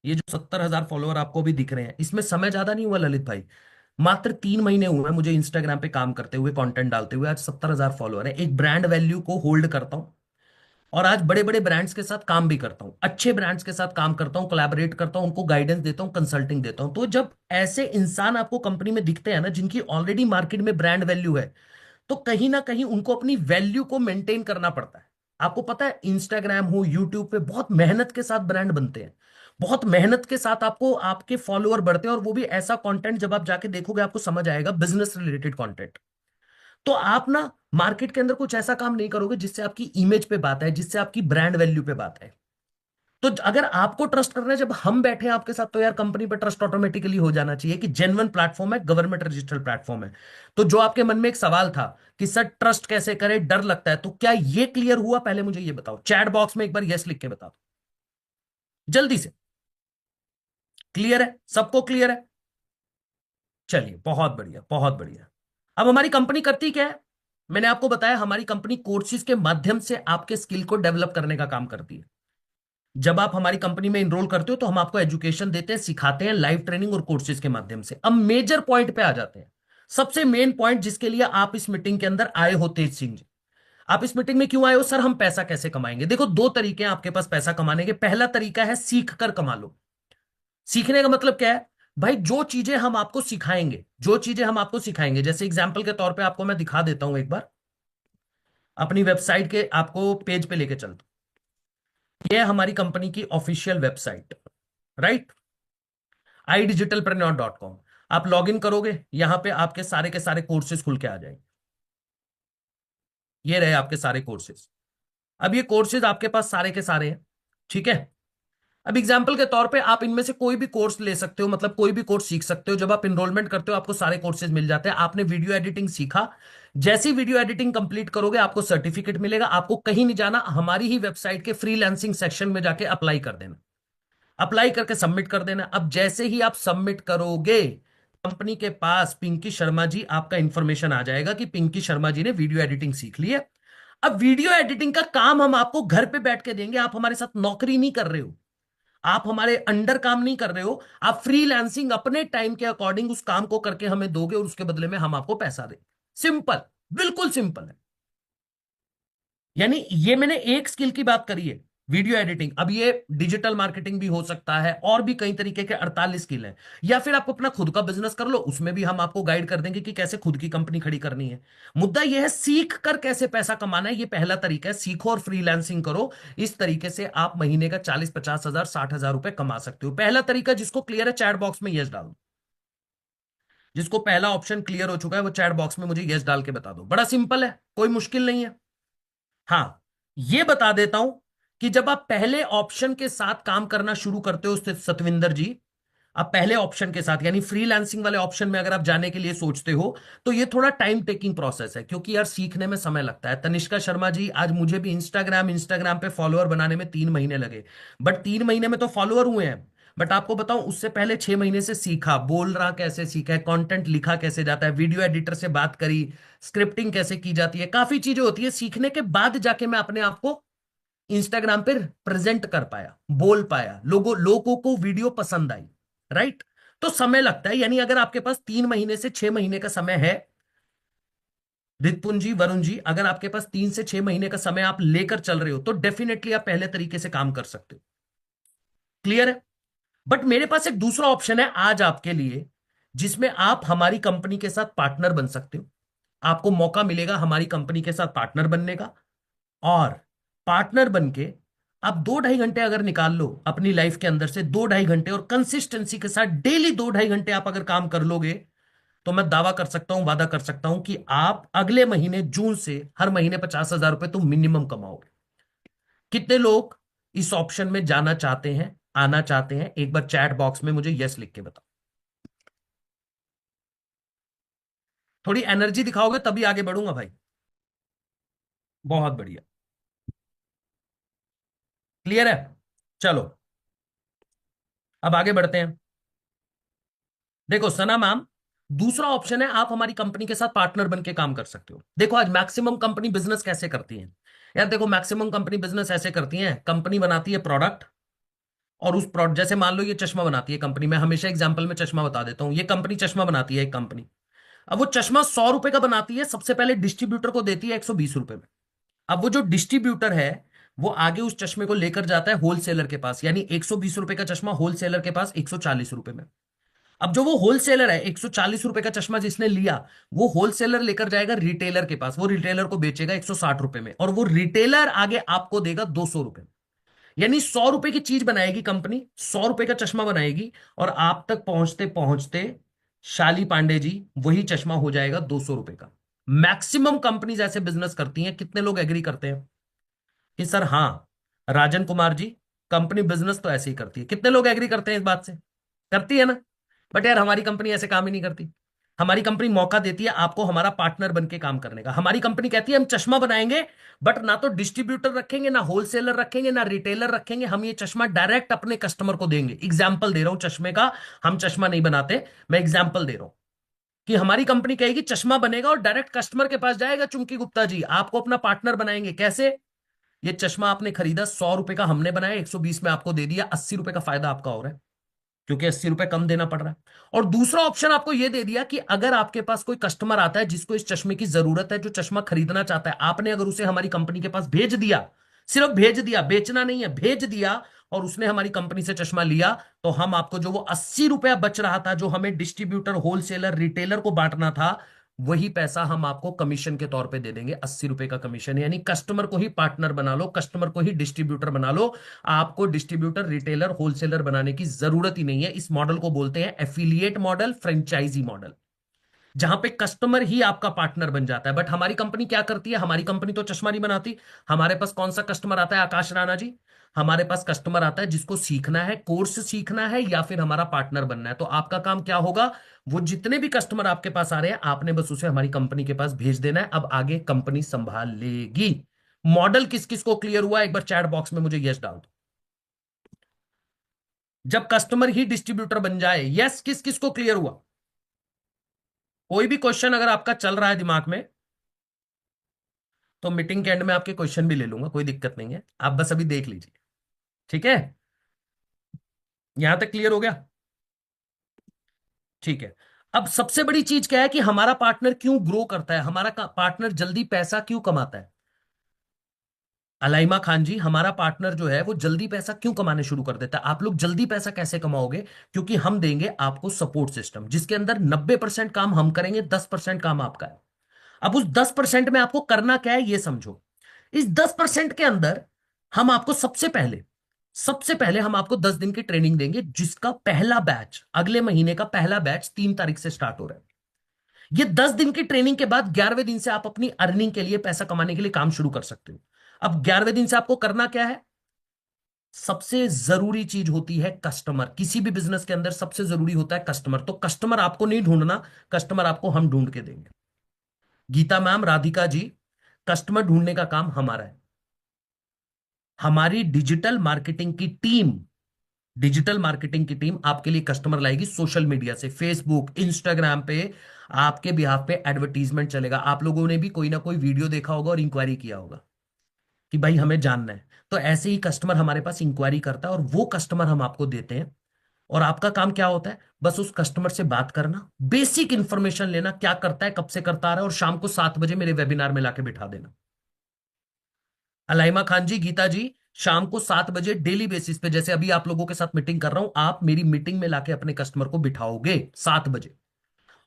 ये जो 70,000 फॉलोअर आपको भी दिख रहे हैं, इसमें समय ज्यादा नहीं हुआ ललित भाई। मात्र 3 महीने हुए हैं मुझे इंस्टाग्राम पे काम करते हुए, कंटेंट डालते हुए। आज 70,000 फॉलोअर है। एक ब्रांड वैल्यू को होल्ड करता हूं, और आज बड़े बड़े ब्रांड्स के साथ काम भी करता हूं, अच्छे ब्रांड्स के साथ काम करता हूं, कोलैबोरेट करता हूं, उनको गाइडेंस देता हूं, कंसल्टिंग देता हूं। तो जब ऐसे इंसान आपको कंपनी में दिखते हैं ना, जिनकी ऑलरेडी मार्केट में ब्रांड वैल्यू है, तो कहीं ना कहीं उनको अपनी वैल्यू को मेंटेन करना पड़ता है। आपको पता है इंस्टाग्राम हो, यूट्यूब पे बहुत मेहनत के साथ ब्रांड बनते हैं, बहुत मेहनत के साथ आपको आपके फॉलोअर बढ़ते हैं, और वो भी ऐसा कंटेंट जब आप जाके देखोगे आपको समझ आएगा, बिजनेस रिलेटेड कंटेंट। तो आप ना मार्केट के अंदर कुछ ऐसा काम नहीं करोगे जिससे आपकी इमेज पे बात है, जिससे आपकी ब्रांड वैल्यू पे बात है। तो अगर आपको ट्रस्ट करना है, जब हम बैठे हैं आपके साथ, तो यार कंपनी पे ट्रस्ट ऑटोमेटिकली हो जाना चाहिए कि जेन्युइन प्लेटफॉर्म है, गवर्नमेंट रजिस्टर्ड प्लेटफॉर्म है। तो जो आपके मन में एक सवाल था कि सर ट्रस्ट कैसे करें, डर लगता है, तो क्या ये क्लियर हुआ? पहले मुझे ये बताओ, चैट बॉक्स में एक बार यस लिख के बता दो जल्दी से। क्लियर है? सबको क्लियर है? चलिए, बहुत बढ़िया, बहुत बढ़िया। अब हमारी कंपनी करती क्या है? मैंने आपको बताया, हमारी कंपनी कोर्सेज के माध्यम से आपके स्किल को डेवलप करने का काम करती है। जब आप हमारी कंपनी में इनरोल करते हो तो हम आपको एजुकेशन देते हैं, सिखाते हैं, लाइव ट्रेनिंग और कोर्सेज के माध्यम से। अब मेजर पॉइंट पे आ जाते हैं, सबसे मेन पॉइंट जिसके लिए आप इस मीटिंग के अंदर आए हो। तेज सिंह जी, आप इस मीटिंग में क्यों आए हो? सर हम पैसा कैसे कमाएंगे? देखो, दो तरीके हैं आपके पास पैसा कमाने के। पहला तरीका है सीख कर कमा लो। सीखने का मतलब क्या है भाई? जो चीजें हम आपको सिखाएंगे, जो चीजें हम आपको सिखाएंगे, जैसे एग्जाम्पल के तौर पे आपको मैं दिखा देता हूं, एक बार अपनी वेबसाइट के आपको पेज पे लेके चलता हूं। यह हमारी कंपनी की ऑफिशियल वेबसाइट, राइट, idigitalpreneur.com। आप लॉग इन करोगे, यहां पे आपके सारे के सारे कोर्सेज खुल के आ जाएंगे। ये रहे आपके सारे कोर्सेज। अब ये कोर्सेज आपके पास सारे के सारे हैं, ठीक है। अब एग्जाम्पल के तौर पे आप इनमें से कोई भी कोर्स ले सकते हो, मतलब कोई भी कोर्स सीख सकते हो। जब आप एनरोलमेंट करते हो आपको सारे कोर्सेज मिल जाते हैं। आपने वीडियो एडिटिंग सीखा, जैसी वीडियो एडिटिंग कंप्लीट करोगे आपको सर्टिफिकेट मिलेगा। आपको कहीं नहीं जाना, हमारी ही वेबसाइट के फ्रीलांसिंग सेक्शन में जाके अप्लाई कर देना, अप्लाई करके सबमिट कर देना। अब जैसे ही आप सबमिट करोगे, कंपनी के पास पिंकी शर्मा जी आपका इंफॉर्मेशन आ जाएगा कि पिंकी शर्मा जी ने वीडियो एडिटिंग सीख ली है। अब वीडियो एडिटिंग का काम हम आपको घर पे बैठ के देंगे। आप हमारे साथ नौकरी नहीं कर रहे हो, आप हमारे अंडर काम नहीं कर रहे हो, आप फ्रीलांसिंग अपने टाइम के अकॉर्डिंग उस काम को करके हमें दोगे और उसके बदले में हम आपको पैसा देंगे। सिंपल, बिल्कुल सिंपल है। यानी ये मैंने एक स्किल की बात करी है, वीडियो एडिटिंग। अब ये डिजिटल मार्केटिंग भी हो सकता है, और भी कई तरीके के 48 स्किल हैं। या फिर आप अपना खुद का बिजनेस कर लो, उसमें भी हम आपको गाइड कर देंगे कि कैसे खुद की कंपनी खड़ी करनी है। मुद्दा यह है सीख कर कैसे पैसा कमाना है। ये पहला तरीका है, सीखो और फ्रीलांसिंग करो। इस तरीके से आप महीने का 40-50 हजार 60 हजार रुपए कमा सकते हो। पहला तरीका जिसको क्लियर है चैट बॉक्स में यस डाल दो। जिसको पहला ऑप्शन क्लियर हो चुका है वो चैट बॉक्स में मुझे यस डाल के बता दो। बड़ा सिंपल है, कोई मुश्किल नहीं है। हाँ, ये बता देता हूं कि जब आप पहले ऑप्शन के साथ काम करना शुरू करते हो सतविंदर जी, आप पहले ऑप्शन के साथ यानी फ्रीलांसिंग वाले ऑप्शन में अगर आप जाने के लिए सोचते हो तो ये थोड़ा टाइम टेकिंग प्रोसेस है, क्योंकि यार सीखने में समय लगता है। तनिष्का शर्मा जी, आज मुझे भी इंस्टाग्राम पे फॉलोअर बनाने में 3 महीने लगे, बट 3 महीने में तो फॉलोअर हुए हैं। बट आपको बताऊं, उससे पहले 6 महीने से सीखा, बोल रहा कैसे सीखा है, कंटेंट लिखा कैसे जाता है, वीडियो एडिटर से बात करी, स्क्रिप्टिंग कैसे की जाती है, काफी चीजें होती है। सीखने के बाद जाके मैं अपने आप को इंस्टाग्राम पर प्रेजेंट कर पाया, बोल पाया, लोगों को वीडियो पसंद आई, राइट। तो समय लगता है। यानी अगर आपके पास 3 महीने से 6 महीने का समय है, रितपुन जी, वरुण जी, अगर आपके पास 3 से 6 महीने का समय आप लेकर चल रहे हो तो डेफिनेटली आप पहले तरीके से काम कर सकते हो। क्लियर है? बट मेरे पास एक दूसरा ऑप्शन है आज आपके लिए, जिसमें आप हमारी कंपनी के साथ पार्टनर बन सकते हो। आपको मौका मिलेगा हमारी कंपनी के साथ पार्टनर बनने का, और पार्टनर बनके आप 2-2.5 घंटे अगर निकाल लो अपनी लाइफ के अंदर से, 2-2.5 घंटे, और कंसिस्टेंसी के साथ डेली 2-2.5 घंटे आप अगर काम कर लोगे, तो मैं दावा कर सकता हूं, वादा कर सकता हूं कि आप अगले महीने जून से हर महीने 50 हजार रुपए तो मिनिमम कमाओगे। कितने लोग इस ऑप्शन में जाना चाहते हैं, आना चाहते हैं? एक बार चैट बॉक्स में मुझे यस लिख के बताओ। थोड़ी एनर्जी दिखाओगे तभी आगे बढ़ूंगा भाई। बहुत बढ़िया, क्लियर है? चलो अब आगे बढ़ते हैं। देखो सना मैम, दूसरा ऑप्शन है आप हमारी कंपनी के साथ पार्टनर बन के काम कर सकते हो। देखो आज मैक्सिमम कंपनी बिजनेस कैसे करती है यार, देखो मैक्सिमम कंपनी बिजनेस ऐसे करती है, कंपनी बनाती है प्रोडक्ट, और उस प्रोडक्ट, जैसे मान लो ये चश्मा बनाती है कंपनी, मैं हमेशा एग्जांपल में चश्मा बता देता हूं। ये कंपनी चश्मा बनाती है, एक कंपनी। अब वो चश्मा 100 रुपए का बनाती है, सबसे पहले डिस्ट्रीब्यूटर को देती है 120 रुपए में। अब वो जो डिस्ट्रीब्यूटर है वो आगे उस चश्मे को लेकर जाता है होलसेलर के पास, यानी 120 रुपए का चश्मा होलसेलर के पास 140 रुपए में। अब जो वो होलसेलर है, 140 रुपए का चश्मा जिसने लिया, वो होलसेलर लेकर जाएगा रिटेलर के पास, वो रिटेलर को बेचेगा 160 रुपए में, और वो रिटेलर आगे आपको देगा 200 रुपए में। यानी 100 रुपए की चीज बनाएगी कंपनी, 100 रुपए का चश्मा बनाएगी, और आप तक पहुंचते पहुंचते शाली पांडे जी वही चश्मा हो जाएगा 200 रुपए का। मैक्सिमम कंपनीज ऐसे बिजनेस करती हैं। कितने लोग एग्री करते हैं कि सर हाँ राजन कुमार जी, कंपनी बिजनेस तो ऐसे ही करती है? कितने लोग एग्री करते हैं इस बात से? करती है ना? बट यार हमारी कंपनी ऐसे काम ही नहीं करती। हमारी कंपनी मौका देती है आपको हमारा पार्टनर बन के काम करने का। हमारी कंपनी कहती है हम चश्मा बनाएंगे, बट ना तो डिस्ट्रीब्यूटर रखेंगे, ना होलसेलर रखेंगे, ना रिटेलर रखेंगे। हम ये चश्मा डायरेक्ट अपने कस्टमर को देंगे। एग्जाम्पल दे रहा हूं चश्मे का, हम चश्मा नहीं बनाते, मैं एग्जाम्पल दे रहा हूं कि हमारी कंपनी कहेगी चश्मा बनेगा और डायरेक्ट कस्टमर के पास जाएगा, चुंकी गुप्ता जी आपको अपना पार्टनर बनाएंगे। कैसे? ये चश्मा आपने खरीदा 100 रुपए का, हमने बनाया 120 में आपको दे दिया, 80 रुपए का फायदा आपका हो रहा है क्योंकि 80 रुपए कम देना पड़ रहा है। और दूसरा ऑप्शन आपको यह दे दिया कि अगर आपके पास कोई कस्टमर आता है जिसको इस चश्मे की जरूरत है, जो चश्मा खरीदना चाहता है, आपने अगर उसे हमारी कंपनी के पास भेज दिया, सिर्फ भेज दिया, बेचना नहीं है, भेज दिया, और उसने हमारी कंपनी से चश्मा लिया, तो हम आपको जो वो 80 रुपया बच रहा था, जो हमें डिस्ट्रीब्यूटर, होलसेलर, रिटेलर को बांटना था, वही पैसा हम आपको कमीशन के तौर पे दे देंगे। 80 रुपए का कमीशन। यानी कस्टमर को ही पार्टनर बना लो, कस्टमर को ही डिस्ट्रीब्यूटर बना लो। आपको डिस्ट्रीब्यूटर, रिटेलर, होलसेलर बनाने की जरूरत ही नहीं है। इस मॉडल को बोलते हैं एफिलिएट मॉडल, फ्रेंचाइजी मॉडल, जहां पे कस्टमर ही आपका पार्टनर बन जाता है। बट हमारी कंपनी क्या करती है? हमारी कंपनी तो चश्मा नहीं बनाती। हमारे पास कौन सा कस्टमर आता है आकाश राणा जी? हमारे पास कस्टमर आता है जिसको सीखना है, कोर्स सीखना है, या फिर हमारा पार्टनर बनना है। तो आपका काम क्या होगा? वो जितने भी कस्टमर आपके पास आ रहे हैं, आपने बस उसे हमारी कंपनी के पास भेज देना है। अब आगे कंपनी संभाल लेगी। मॉडल किस किस को क्लियर हुआ? एक बार चैट बॉक्स में मुझे यस डाल दो। जब कस्टमर ही डिस्ट्रीब्यूटर बन जाए, यस किस किस को क्लियर हुआ? कोई भी क्वेश्चन अगर आपका चल रहा है दिमाग में, तो मीटिंग के एंड में आपके क्वेश्चन भी ले लूंगा, कोई दिक्कत नहीं है। आप बस अभी देख लीजिए, ठीक है? यहां तक क्लियर हो गया? ठीक है। अब सबसे बड़ी चीज क्या है कि हमारा पार्टनर क्यों ग्रो करता है, हमारा पार्टनर जल्दी पैसा क्यों कमाता है? अलाइमा खान जी, हमारा पार्टनर जो है वो जल्दी पैसा क्यों कमाने शुरू कर देता है? आप लोग जल्दी पैसा कैसे कमाओगे? क्योंकि हम देंगे आपको सपोर्ट सिस्टम, जिसके अंदर 90% काम हम करेंगे, 10% काम आपका है। अब उस 10% में आपको करना क्या है, ये समझो। इस 10% के अंदर हम आपको सबसे पहले हम आपको 10 दिन की ट्रेनिंग देंगे, जिसका पहला बैच, अगले महीने का पहला बैच 3 तारीख से स्टार्ट हो रहा है। ये 10 दिन की ट्रेनिंग के बाद 11वें दिन से आप अपनी अर्निंग के लिए, पैसा कमाने के लिए काम शुरू कर सकते हो। अब 11वें दिन से आपको करना क्या है? सबसे जरूरी चीज होती है कस्टमर। किसी भी बिजनेस के अंदर सबसे जरूरी होता है कस्टमर। तो कस्टमर आपको नहीं ढूंढना, कस्टमर आपको हम ढूंढ के देंगे। गीता मैम, राधिका जी, कस्टमर ढूंढने का काम हमारा है। हमारी डिजिटल मार्केटिंग की टीम आपके लिए कस्टमर लाएगी सोशल मीडिया से, फेसबुक, इंस्टाग्राम पे आपके बिहाफ पे एडवर्टीजमेंट चलेगा। आप लोगों ने भी कोई ना कोई वीडियो देखा होगा और इंक्वायरी किया होगा कि भाई हमें जानना है। तो ऐसे ही कस्टमर हमारे पास इंक्वायरी करता है और वो कस्टमर हम आपको देते हैं। और आपका काम क्या होता है? बस उस कस्टमर से बात करना, बेसिक इंफॉर्मेशन लेना, क्या करता है, कब से करता आ रहा है, और शाम को 7 बजे मेरे वेबिनार में लाके बिठा देना। अलाइमा खान जी, गीता जी, शाम को 7 बजे डेली बेसिस पे, जैसे अभी आप लोगों के साथ मीटिंग कर रहा हूं, आप मेरी मीटिंग में लाके अपने कस्टमर को बिठाओगे 7 बजे।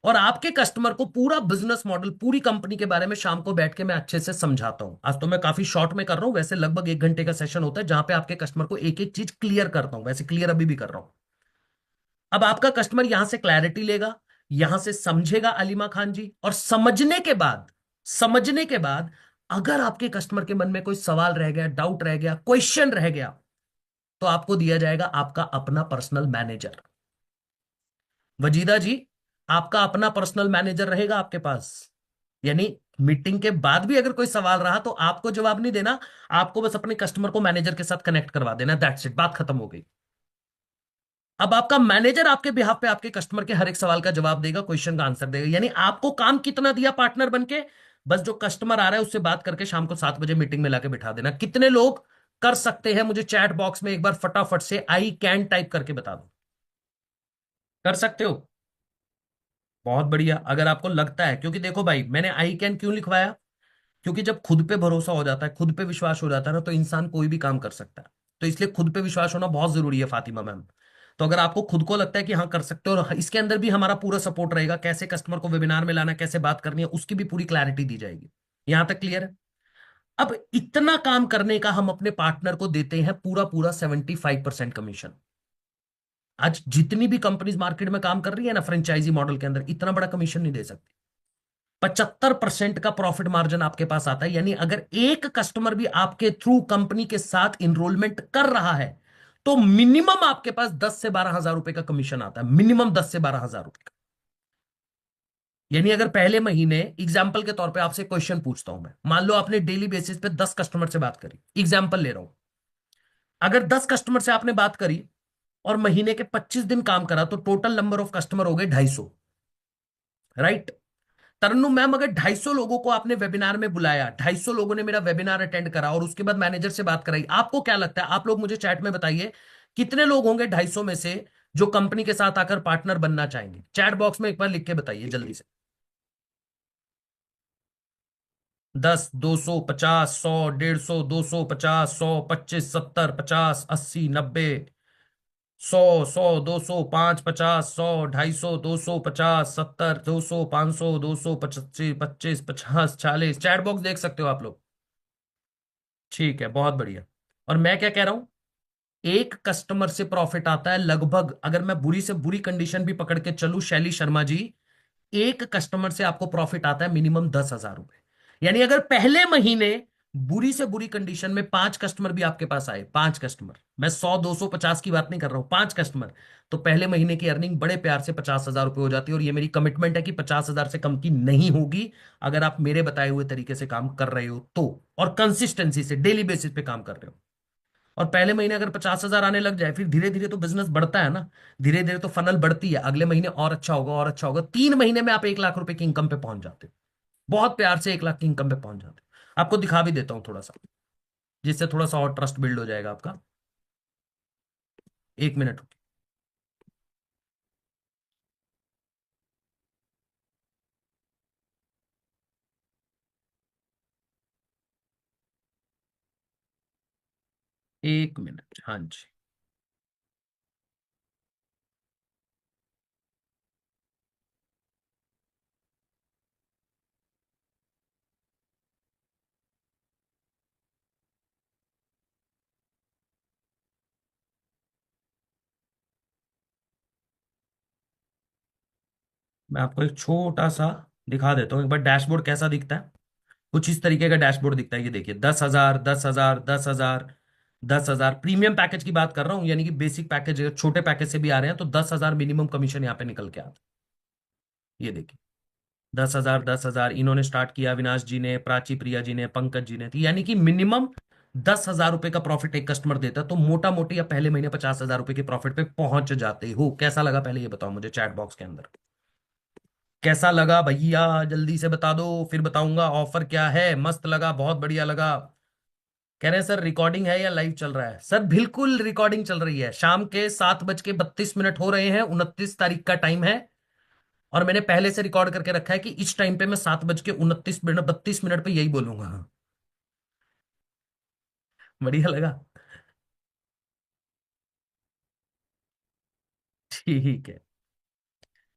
और आपके कस्टमर को पूरा बिजनेस मॉडल, पूरी कंपनी के बारे में शाम को बैठ के मैं अच्छे से समझाता हूं। आज तो मैं काफी शॉर्ट में कर रहा हूं, वैसे लगभग 1 घंटे का सेशन होता है, जहां पे आपके कस्टमर को एक एक चीज क्लियर करता हूं। वैसे क्लियर अभी भी कर रहा हूं। अब आपका कस्टमर यहां से क्लैरिटी लेगा, यहां से समझेगा अलीमा खान जी, और समझने के बाद अगर आपके कस्टमर के मन में कोई सवाल रह गया, डाउट रह गया, क्वेश्चन रह गया, तो आपको दिया जाएगा आपका अपना पर्सनल मैनेजर। वजीदा जी, आपका अपना पर्सनल मैनेजर रहेगा आपके पास। यानी मीटिंग के बाद भी अगर कोई सवाल रहा तो आपको जवाब नहीं देना, आपको बस अपने कस्टमर को मैनेजर के साथ कनेक्ट करवा देना, दैट्स इट, बात खत्म हो गई। अब आपका मैनेजर आपके बिहाफ पे आपके कस्टमर के हर एक सवाल का जवाब देगा, क्वेश्चन का आंसर देगा। यानी आपको काम कितना दिया पार्टनर बनके? बस जो कस्टमर आ रहा है उससे बात करके शाम को 7 बजे मीटिंग में लाके बिठा देना। कितने लोग कर सकते हैं? मुझे चैट बॉक्स में एक बार फटाफट से आई कैन टाइप करके बता दो। कर सकते हो? बहुत बढ़िया। अगर आपको लगता है, क्योंकि देखो भाई, मैंने आई कैन क्यों लिखवाया? क्योंकि जब खुद पे भरोसा हो जाता है, खुद पे विश्वास हो जाता है ना, तो इंसान कोई भी काम कर सकता है। तो इसलिए खुद पे विश्वास होना बहुत जरूरी है फातिमा मैम। तो अगर आपको खुद को लगता है कि हाँ कर सकते हो, और इसके अंदर भी हमारा पूरा सपोर्ट रहेगा, कैसे कस्टमर को वेबिनार में लाना, कैसे बात करनी है, उसकी भी पूरी क्लैरिटी दी जाएगी। यहां तक क्लियर है? अब इतना काम करने का हम अपने पार्टनर को देते हैं पूरा 75% कमीशन। आज जितनी भी कंपनीज मार्केट में काम कर रही है ना फ्रेंचाइजी मॉडल के अंदर, इतना बड़ा कमीशन नहीं दे सकती। 75% का प्रॉफिट मार्जिन आपके पास आता है। यानी अगर एक कस्टमर भी आपके थ्रू कंपनी के साथ इनरोलमेंट कर रहा है तो मिनिमम आपके पास 10 से 12 हजार रुपए का कमीशन आता है, मिनिमम 10 से 12 हजार रुपए का। यानी अगर पहले महीने, एग्जाम्पल के तौर पे आपसे क्वेश्चन पूछता हूं मैं, मान लो आपने डेली बेसिस पे 10 कस्टमर से बात करी, एग्जाम्पल ले रहा हूं, अगर 10 कस्टमर से आपने बात करी और महीने के 25 दिन काम करा तो टोटल नंबर ऑफ कस्टमर हो गए 250, राइट। तरन्नुम मैम, अगर 250 लोगों को आपने वेबिनार में बुलाया, 250 लोगों ने मेरा वेबिनार अटेंड करा और उसके बाद मैनेजर से बात कराई, आपको क्या लगता है, आप लोग मुझे चैट में बताइए कितने लोग होंगे 250 में से जो कंपनी के साथ आकर पार्टनर बनना चाहेंगे? चैट बॉक्स में एक बार लिख के बताइए जल्दी से। 10, 200, 50, 100, 150, 250, 100, 25, 70, 50, 80, 90, 100, 100, 200, 5, 50, 100, 250, 200, 50, 70, 200, 500, 200, 25, 25, 50, 40। चैट बॉक्स देख सकते हो आप लोग, ठीक है, बहुत बढ़िया। और मैं क्या कह रहा हूं, एक कस्टमर से प्रॉफिट आता है लगभग, अगर मैं बुरी से बुरी कंडीशन भी पकड़ के चलूं शैली शर्मा जी, एक कस्टमर से आपको प्रॉफिट आता है मिनिमम 10,000 रुपए। यानी अगर पहले महीने बुरी से बुरी कंडीशन में 5 कस्टमर भी आपके पास आए, 5 कस्टमर, मैं 100, 200, 50 की बात नहीं कर रहा हूं, 5 कस्टमर, तो पहले महीने की अर्निंग बड़े प्यार से 50,000 रुपए हो जाती है। और ये मेरी कमिटमेंट है कि 50,000 से कम की नहीं होगी अगर आप मेरे बताए हुए तरीके से काम कर रहे हो तो, और कंसिस्टेंसी से डेली बेसिस पे काम कर रहे हो। और पहले महीने अगर 50,000 आने लग जाए, फिर धीरे धीरे तो बिजनेस बढ़ता है ना, धीरे धीरे तो फनल बढ़ती है, अगले महीने और अच्छा होगा और अच्छा होगा, 3 महीने में आप 1 लाख रुपए की इनकम पे पहुंच जाते हो, बहुत प्यार से 1 लाख की इनकम पे पहुंच जाते हो। आपको दिखा भी देता हूं थोड़ा सा, जिससे थोड़ा सा और ट्रस्ट बिल्ड हो जाएगा आपका। 1 मिनट रुकिए। एक मिनट, हाँ जी। मैं आपको एक छोटा सा दिखा देता हूँ एक बार, डैशबोर्ड कैसा दिखता है। कुछ इस तरीके का डैशबोर्ड दिखता है, ये देखिए, 10,000, 10,000, 10,000, 10,000। प्रीमियम पैकेज की बात कर रहा हूँ, यानी कि बेसिक पैकेज, छोटे पैकेज से भी आ रहे हैं तो 10,000 मिनिमम कमीशन यहाँ पे निकल के आता है। ये देखिए, 10,000, 10,000 इन्होंने स्टार्ट किया, अविनाश जी ने, प्राची प्रिया जी ने, पंकज जी ने, तो यानी कि मिनिमम 10,000 रुपए का प्रॉफिट एक कस्टमर देता है, तो मोटा मोटी आप पहले महीने 50,000 रुपए के प्रॉफिट पे पहुंच जाते हो। कैसा लगा पहले ये बताओ मुझे चैट बॉक्स के अंदर, कैसा लगा भैया, जल्दी से बता दो, फिर बताऊंगा ऑफर क्या है। मस्त लगा, बहुत बढ़िया लगा। कह रहे हैं सर रिकॉर्डिंग है या लाइव चल रहा है? सर बिल्कुल रिकॉर्डिंग चल रही है। शाम के 7:32 हो रहे हैं, 29 तारीख का टाइम है, और मैंने पहले से रिकॉर्ड करके रखा है कि इस टाइम पे मैं 7:29, 32 पे यही बोलूंगा। बढ़िया लगा, ठीक है।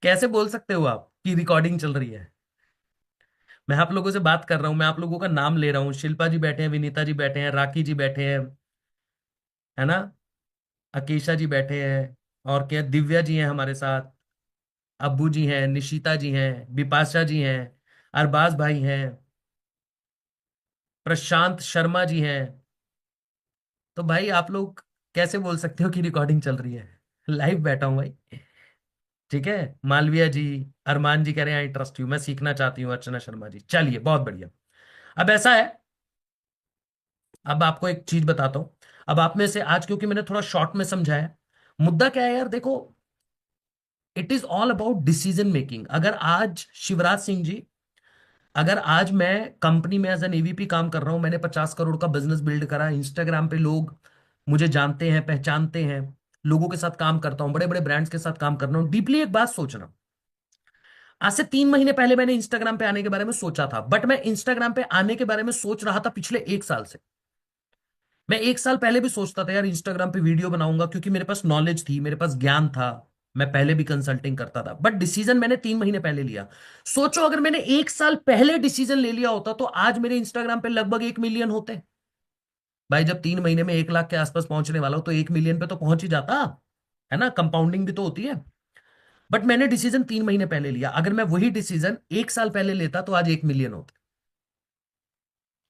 कैसे बोल सकते हो आप कि रिकॉर्डिंग चल रही है? मैं आप लोगों से बात कर रहा हूं, मैं आप लोगों का नाम ले रहा हूँ। शिल्पा जी बैठे हैं, विनीता जी बैठे हैं, राखी जी बैठे हैं, है ना, अकेशा जी बैठे हैं, और क्या, दिव्या जी हैं हमारे साथ, अब्बू जी हैं, निशिता जी हैं, बिपाशा जी हैं, अरबाज भाई हैं, प्रशांत शर्मा जी हैं। तो भाई आप लोग कैसे बोल सकते हो कि रिकॉर्डिंग चल रही है? लाइव बैठा हूं भाई, ठीक है। मालविया जी, अरमान जी कह रहे हैं आई ट्रस्ट यू, मैं सीखना चाहती हूँ, अर्चना शर्मा जी, चलिए बहुत बढ़िया। अब ऐसा है, अब आपको एक चीज बताता हूं। अब आप में से आज, क्योंकि मैंने थोड़ा शॉर्ट में समझाया, मुद्दा क्या है यार, देखो, it is all about decision making. अगर आज शिवराज सिंह जी, अगर आज मैं कंपनी में एज एन एवीपी काम कर रहा हूं, मैंने 50 करोड़ का बिजनेस बिल्ड करा, इंस्टाग्राम पे लोग मुझे जानते हैं, पहचानते हैं, लोगों के साथ काम करता हूं, बड़े बड़े ब्रांड्स के साथ काम कर रहा हूं, डीपली एक बात सोच रहा हूं। आज से 3 महीने पहले मैंने इंस्टाग्राम पे आने के बारे में सोचा था, बट मैं इंस्टाग्राम पे आने के बारे में सोच रहा था पिछले 1 साल से। मैं 1 साल पहले भी सोचता था यार इंस्टाग्राम पे वीडियो बनाऊंगा, क्योंकि मेरे पास नॉलेज थी, मेरे पास ज्ञान था, मैं पहले भी कंसल्टिंग करता था, बट डिसीजन मैंने 3 महीने पहले लिया। सोचो अगर मैंने 1 साल पहले डिसीजन ले लिया होता तो आज मेरे इंस्टाग्राम पे लगभग 1 मिलियन होते। भाई जब 3 महीने में 1 लाख के आसपास पहुंचने वाला हो तो 1 मिलियन पे तो पहुंच ही जाता, है ना, कंपाउंडिंग भी तो होती है। बट मैंने डिसीजन 3 महीने पहले लिया। अगर मैं वही डिसीजन 1 साल पहले लेता तो आज 1 मिलियन होते।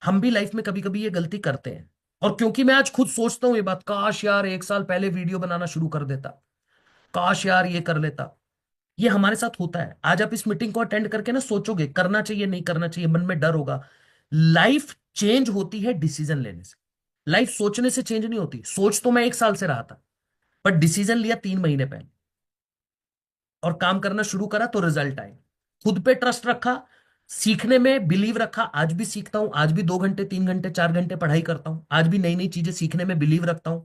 हम भी लाइफ में कभी कभी ये गलती करते हैं, और क्योंकि मैं आज खुद सोचता हूं ये बात, काश यार 1 साल पहले वीडियो बनाना शुरू कर देता, काश यार ये कर लेता। ये हमारे साथ होता है। आज आप इस मीटिंग को अटेंड करके ना सोचोगे करना चाहिए नहीं करना चाहिए, मन में डर होगा। लाइफ चेंज होती है डिसीजन लेने से, लाइफ सोचने से चेंज नहीं होती। सोच तो मैं 1 साल से रहा था, पर डिसीजन लिया 3 महीने पहले और काम करना शुरू करा तो रिजल्ट आए। खुद पे ट्रस्ट रखा, सीखने में बिलीव रखा। आज भी सीखता हूं, आज भी 2 घंटे 3 घंटे 4 घंटे पढ़ाई करता हूं, आज भी नई नई चीजें सीखने में बिलीव रखता हूं।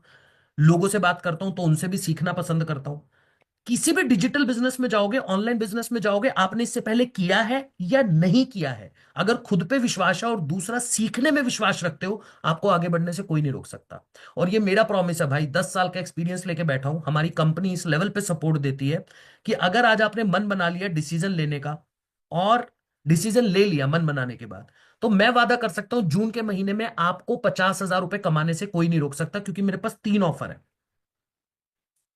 लोगों से बात करता हूं तो उनसे भी सीखना पसंद करता हूं। किसी भी डिजिटल बिजनेस में जाओगे, ऑनलाइन बिजनेस में जाओगे, आपने इससे पहले किया है या नहीं किया है, अगर खुद पे विश्वास है और दूसरा सीखने में विश्वास रखते हो, आपको आगे बढ़ने से कोई नहीं रोक सकता। और ये मेरा प्रॉमिस है भाई, 10 साल का एक्सपीरियंस लेके बैठा हूं। हमारी कंपनी इस लेवल पे सपोर्ट देती है कि अगर आज आपने मन बना लिया डिसीजन लेने का, और डिसीजन ले लिया मन बनाने के बाद, तो मैं वादा कर सकता हूं जून के महीने में आपको 50,000 रुपए कमाने से कोई नहीं रोक सकता। क्योंकि मेरे पास 3 ऑफर है।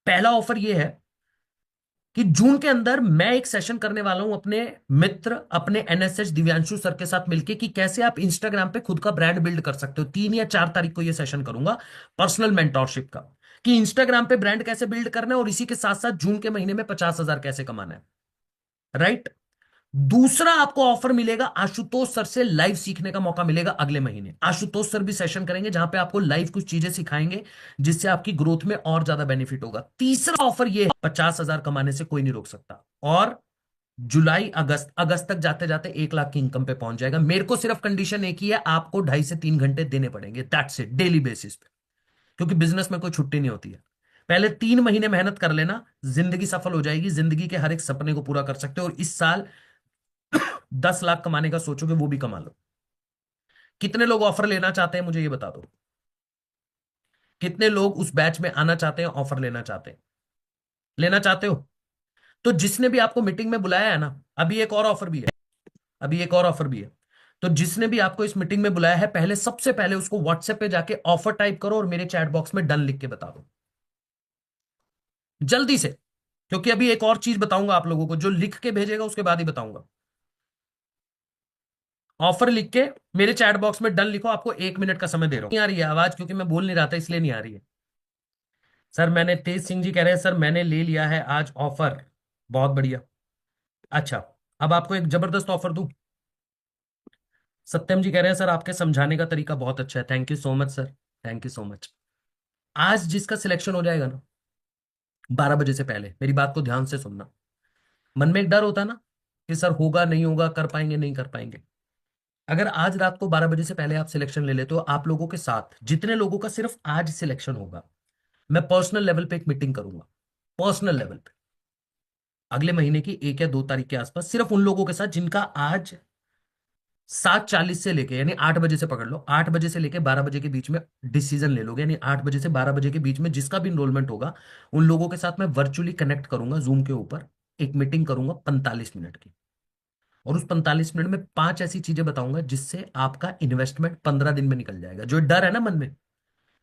पहला ऑफर यह है कि जून के अंदर मैं एक सेशन करने वाला हूं अपने मित्र, अपने एनएसएच दिव्यांशु सर के साथ मिलकर, कि कैसे आप इंस्टाग्राम पे खुद का ब्रांड बिल्ड कर सकते हो। 3 या 4 तारीख को यह सेशन करूंगा पर्सनल मेंटोरशिप का, कि इंस्टाग्राम पे ब्रांड कैसे बिल्ड करना है, और इसी के साथ साथ जून के महीने में 50,000 कैसे कमाना है। राइट। दूसरा आपको ऑफर मिलेगा, आशुतोष सर से लाइव सीखने का मौका मिलेगा अगले महीने। आशुतोष सर भी सेशन करेंगे जहां पे आपको लाइव कुछ चीजें सिखाएंगे जिससे आपकी ग्रोथ में और ज्यादा बेनिफिट होगा। तीसरा ऑफर ये है, 50,000 कमाने से कोई नहीं रोक सकता। और जुलाई अगस्त अगस्त तक जाते जाते 1 लाख की इनकम पे पहुंच जाएगा। मेरे को सिर्फ कंडीशन एक ही है, आपको 2.5 से 3 घंटे देने पड़ेंगे, दैट्स इट, डेली बेसिस पे। क्योंकि बिजनेस में कोई छुट्टी नहीं होती है। पहले 3 महीने मेहनत कर लेना, जिंदगी सफल हो जाएगी, जिंदगी के हर एक सपने को पूरा कर सकते हो। और इस साल 10 लाख कमाने का सोचोगे, वो भी कमा लो। कितने लोग ऑफर लेना चाहते हैं मुझे ये बता दो। कितने लोग उस बैच में आना चाहते हैं, ऑफर लेना चाहते हैं? लेना चाहते हो तो जिसने भी आपको मीटिंग में बुलाया है ना, अभी एक और ऑफर भी है, अभी एक और ऑफर भी है। तो जिसने भी आपको इस मीटिंग में बुलाया है, पहले सबसे पहले उसको व्हाट्सएप पे जाके ऑफर टाइप करो और मेरे चैट बॉक्स में डन लिख के बता दो जल्दी से। क्योंकि अभी एक और चीज बताऊंगा आप लोगों को, जो लिख के भेजेगा उसके बाद ही बताऊंगा। ऑफर लिख के मेरे चैट बॉक्स में डन लिखो। आपको 1 मिनट का समय दे रहा हूं। नहीं आ रही है आवाज, क्योंकि मैं बोल नहीं रहा था इसलिए नहीं आ रही है। सर मैंने, तेज सिंह जी कह रहे हैं सर मैंने ले लिया है आज ऑफर। बहुत बढ़िया। अच्छा, अब आपको एक जबरदस्त ऑफर दूं। सत्यम जी कह रहे हैं सर आपके समझाने का तरीका बहुत अच्छा है। Thank you so much sir, thank you so much. आज जिसका सिलेक्शन हो जाएगा ना 12 बजे से पहले, मेरी बात को ध्यान से सुनना। मन में एक डर होता है ना कि सर होगा नहीं होगा, कर पाएंगे नहीं कर पाएंगे। अगर आज रात को 12 बजे से पहले आप सिलेक्शन ले लेते हो, आप लोगों के साथ जितने लोगों का सिर्फ आज सिलेक्शन होगा, मैं पर्सनल लेवल पे एक मीटिंग करूंगा। पर्सनल लेवल पे अगले महीने की 1 या 2 तारीख के आसपास, सिर्फ उन लोगों के साथ जिनका आज 7:40 से लेके, यानी 8 बजे से पकड़ लो, 8 बजे से लेके 12 बजे के बीच में डिसीजन ले लोगे। यानी 8 बजे से 12 बजे के बीच में जिसका भी इनरोलमेंट होगा, उन लोगों के साथ मैं वर्चुअली कनेक्ट करूंगा, जूम के ऊपर एक मीटिंग करूंगा 45 मिनट की। और उस 45 मिनट में 5 ऐसी चीजें बताऊंगा जिससे आपका इन्वेस्टमेंट 15 दिन में निकल जाएगा। जो डर है ना मन में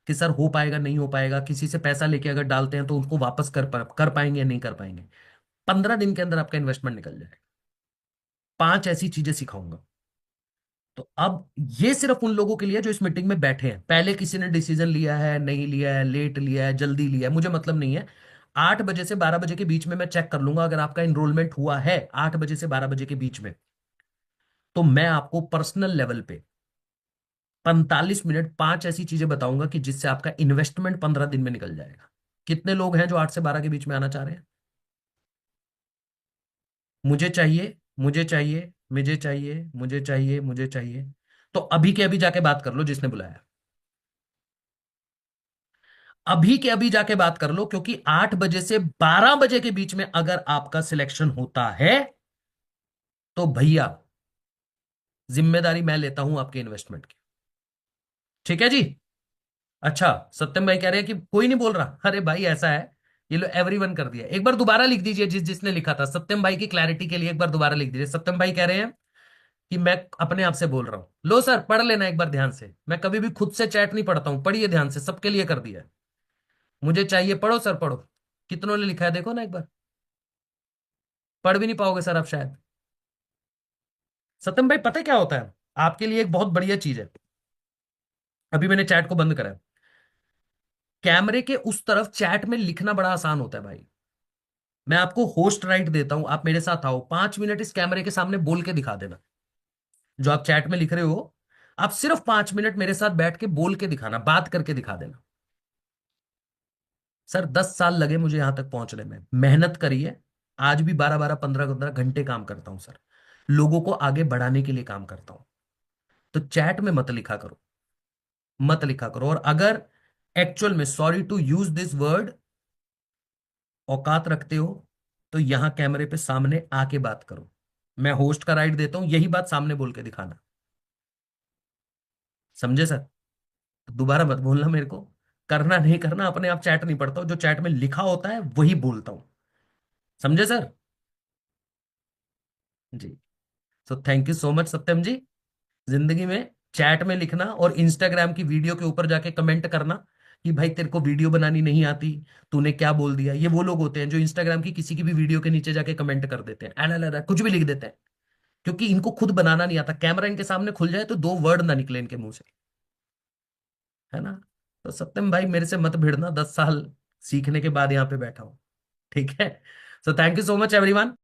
कि सर हो पाएगा नहीं हो पाएगा, किसी से पैसा लेके अगर डालते हैं तो उसको वापस कर पाएंगे या नहीं कर पाएंगे, 15 दिन के अंदर आपका इन्वेस्टमेंट निकल जाएगा। 5 ऐसी चीजें सिखाऊंगा। तो अब ये सिर्फ उन लोगों के लिए जो इस मीटिंग में बैठे हैं। पहले किसी ने डिसीजन लिया है, नहीं लिया है, लेट लिया है, जल्दी लिया है, मुझे मतलब नहीं है। 8 बजे से 12 बजे के बीच में मैं चेक कर लूंगा। अगर आपका इनरोलमेंट हुआ है 8 बजे से 12 बजे के बीच में, तो मैं आपको पर्सनल लेवल पे 45 मिनट 5 ऐसी चीजें बताऊंगा कि जिससे आपका इन्वेस्टमेंट 15 दिन में निकल जाएगा। कितने लोग हैं जो 8 से 12 के बीच में आना चाह रहे हैं? मुझे चाहिए, मुझे चाहिए, मुझे चाहिए, मुझे चाहिए, मुझे चाहिए। तो अभी के अभी जाके बात कर लो जिसने बुलाया, अभी के अभी जाके बात कर लो। क्योंकि 8 बजे से 12 बजे के बीच में अगर आपका सिलेक्शन होता है तो भैया जिम्मेदारी मैं लेता हूं आपके इन्वेस्टमेंट की। ठीक है जी। अच्छा, सत्यम भाई कह रहे हैं कि कोई नहीं बोल रहा। अरे भाई ऐसा है, ये लो एवरीवन कर दिया। एक बार दोबारा लिख दीजिए, जिसने लिखा था। सत्यम भाई की क्लैरिटी के लिए एक बार दोबारा लिख दीजिए। सत्यम भाई कह रहे हैं कि मैं अपने आप से बोल रहा हूं। लो सर पढ़ लेना एक बार ध्यान से। मैं कभी भी खुद से चैट नहीं पढ़ता हूं, पढ़िए ध्यान से, सबके लिए कर दिया। मुझे चाहिए, पढ़ो सर पढ़ो। कितनों ने लिखा है देखो ना एक बार। पढ़ भी नहीं पाओगे सर आप शायद। सत्यम भाई पता है क्या होता है, आपके लिए एक बहुत बढ़िया चीज है, अभी मैंने चैट को बंद करा है, कैमरे के उस तरफ चैट में लिखना बड़ा आसान होता है भाई। मैं आपको होस्ट राइट देता हूं, आप मेरे साथ आओ, 5 मिनट इस कैमरे के सामने बोल के दिखा देना जो आप चैट में लिख रहे हो, आप सिर्फ 5 मिनट मेरे साथ बैठ के बोल के दिखाना, बात करके दिखा देना। सर 10 साल लगे मुझे यहां तक पहुंचने में, मेहनत करी है, आज भी 12-12 15-15 घंटे काम करता हूं सर, लोगों को आगे बढ़ाने के लिए काम करता हूं। तो चैट में मत लिखा करो, मत लिखा करो। और अगर एक्चुअल में, sorry to use this word, औकात रखते हो तो यहां कैमरे पे सामने आके बात करो। मैं होस्ट का राइट देता हूं, यही बात सामने बोल के दिखाना, समझे सर? तो दोबारा मत बोलना मेरे को, करना नहीं करना अपने आप, चैट नहीं पढ़ता हूं, जो चैट में लिखा होता है वही बोलता हूं, समझे सर? जी। So thank you so much Satyam ji. जिंदगी में चैट में लिखना और इंस्टाग्राम की वीडियो के ऊपर जाके कमेंट करना कि भाई तेरे को वीडियो बनानी नहीं आती, तूने क्या बोल दिया, ये वो लोग होते हैं जो इंस्टाग्राम की किसी की भी वीडियो के नीचे जाके कमेंट कर देते हैं, अला कुछ भी लिख देते हैं, क्योंकि इनको खुद बनाना नहीं आता। कैमरा इनके सामने खुल जाए तो 2 वर्ड ना निकले इनके मुंह से, है ना? तो सत्यम भाई मेरे से मत भिड़ना, 10 साल सीखने के बाद यहाँ पे बैठा हूं, ठीक है? सो thank you so much everyone.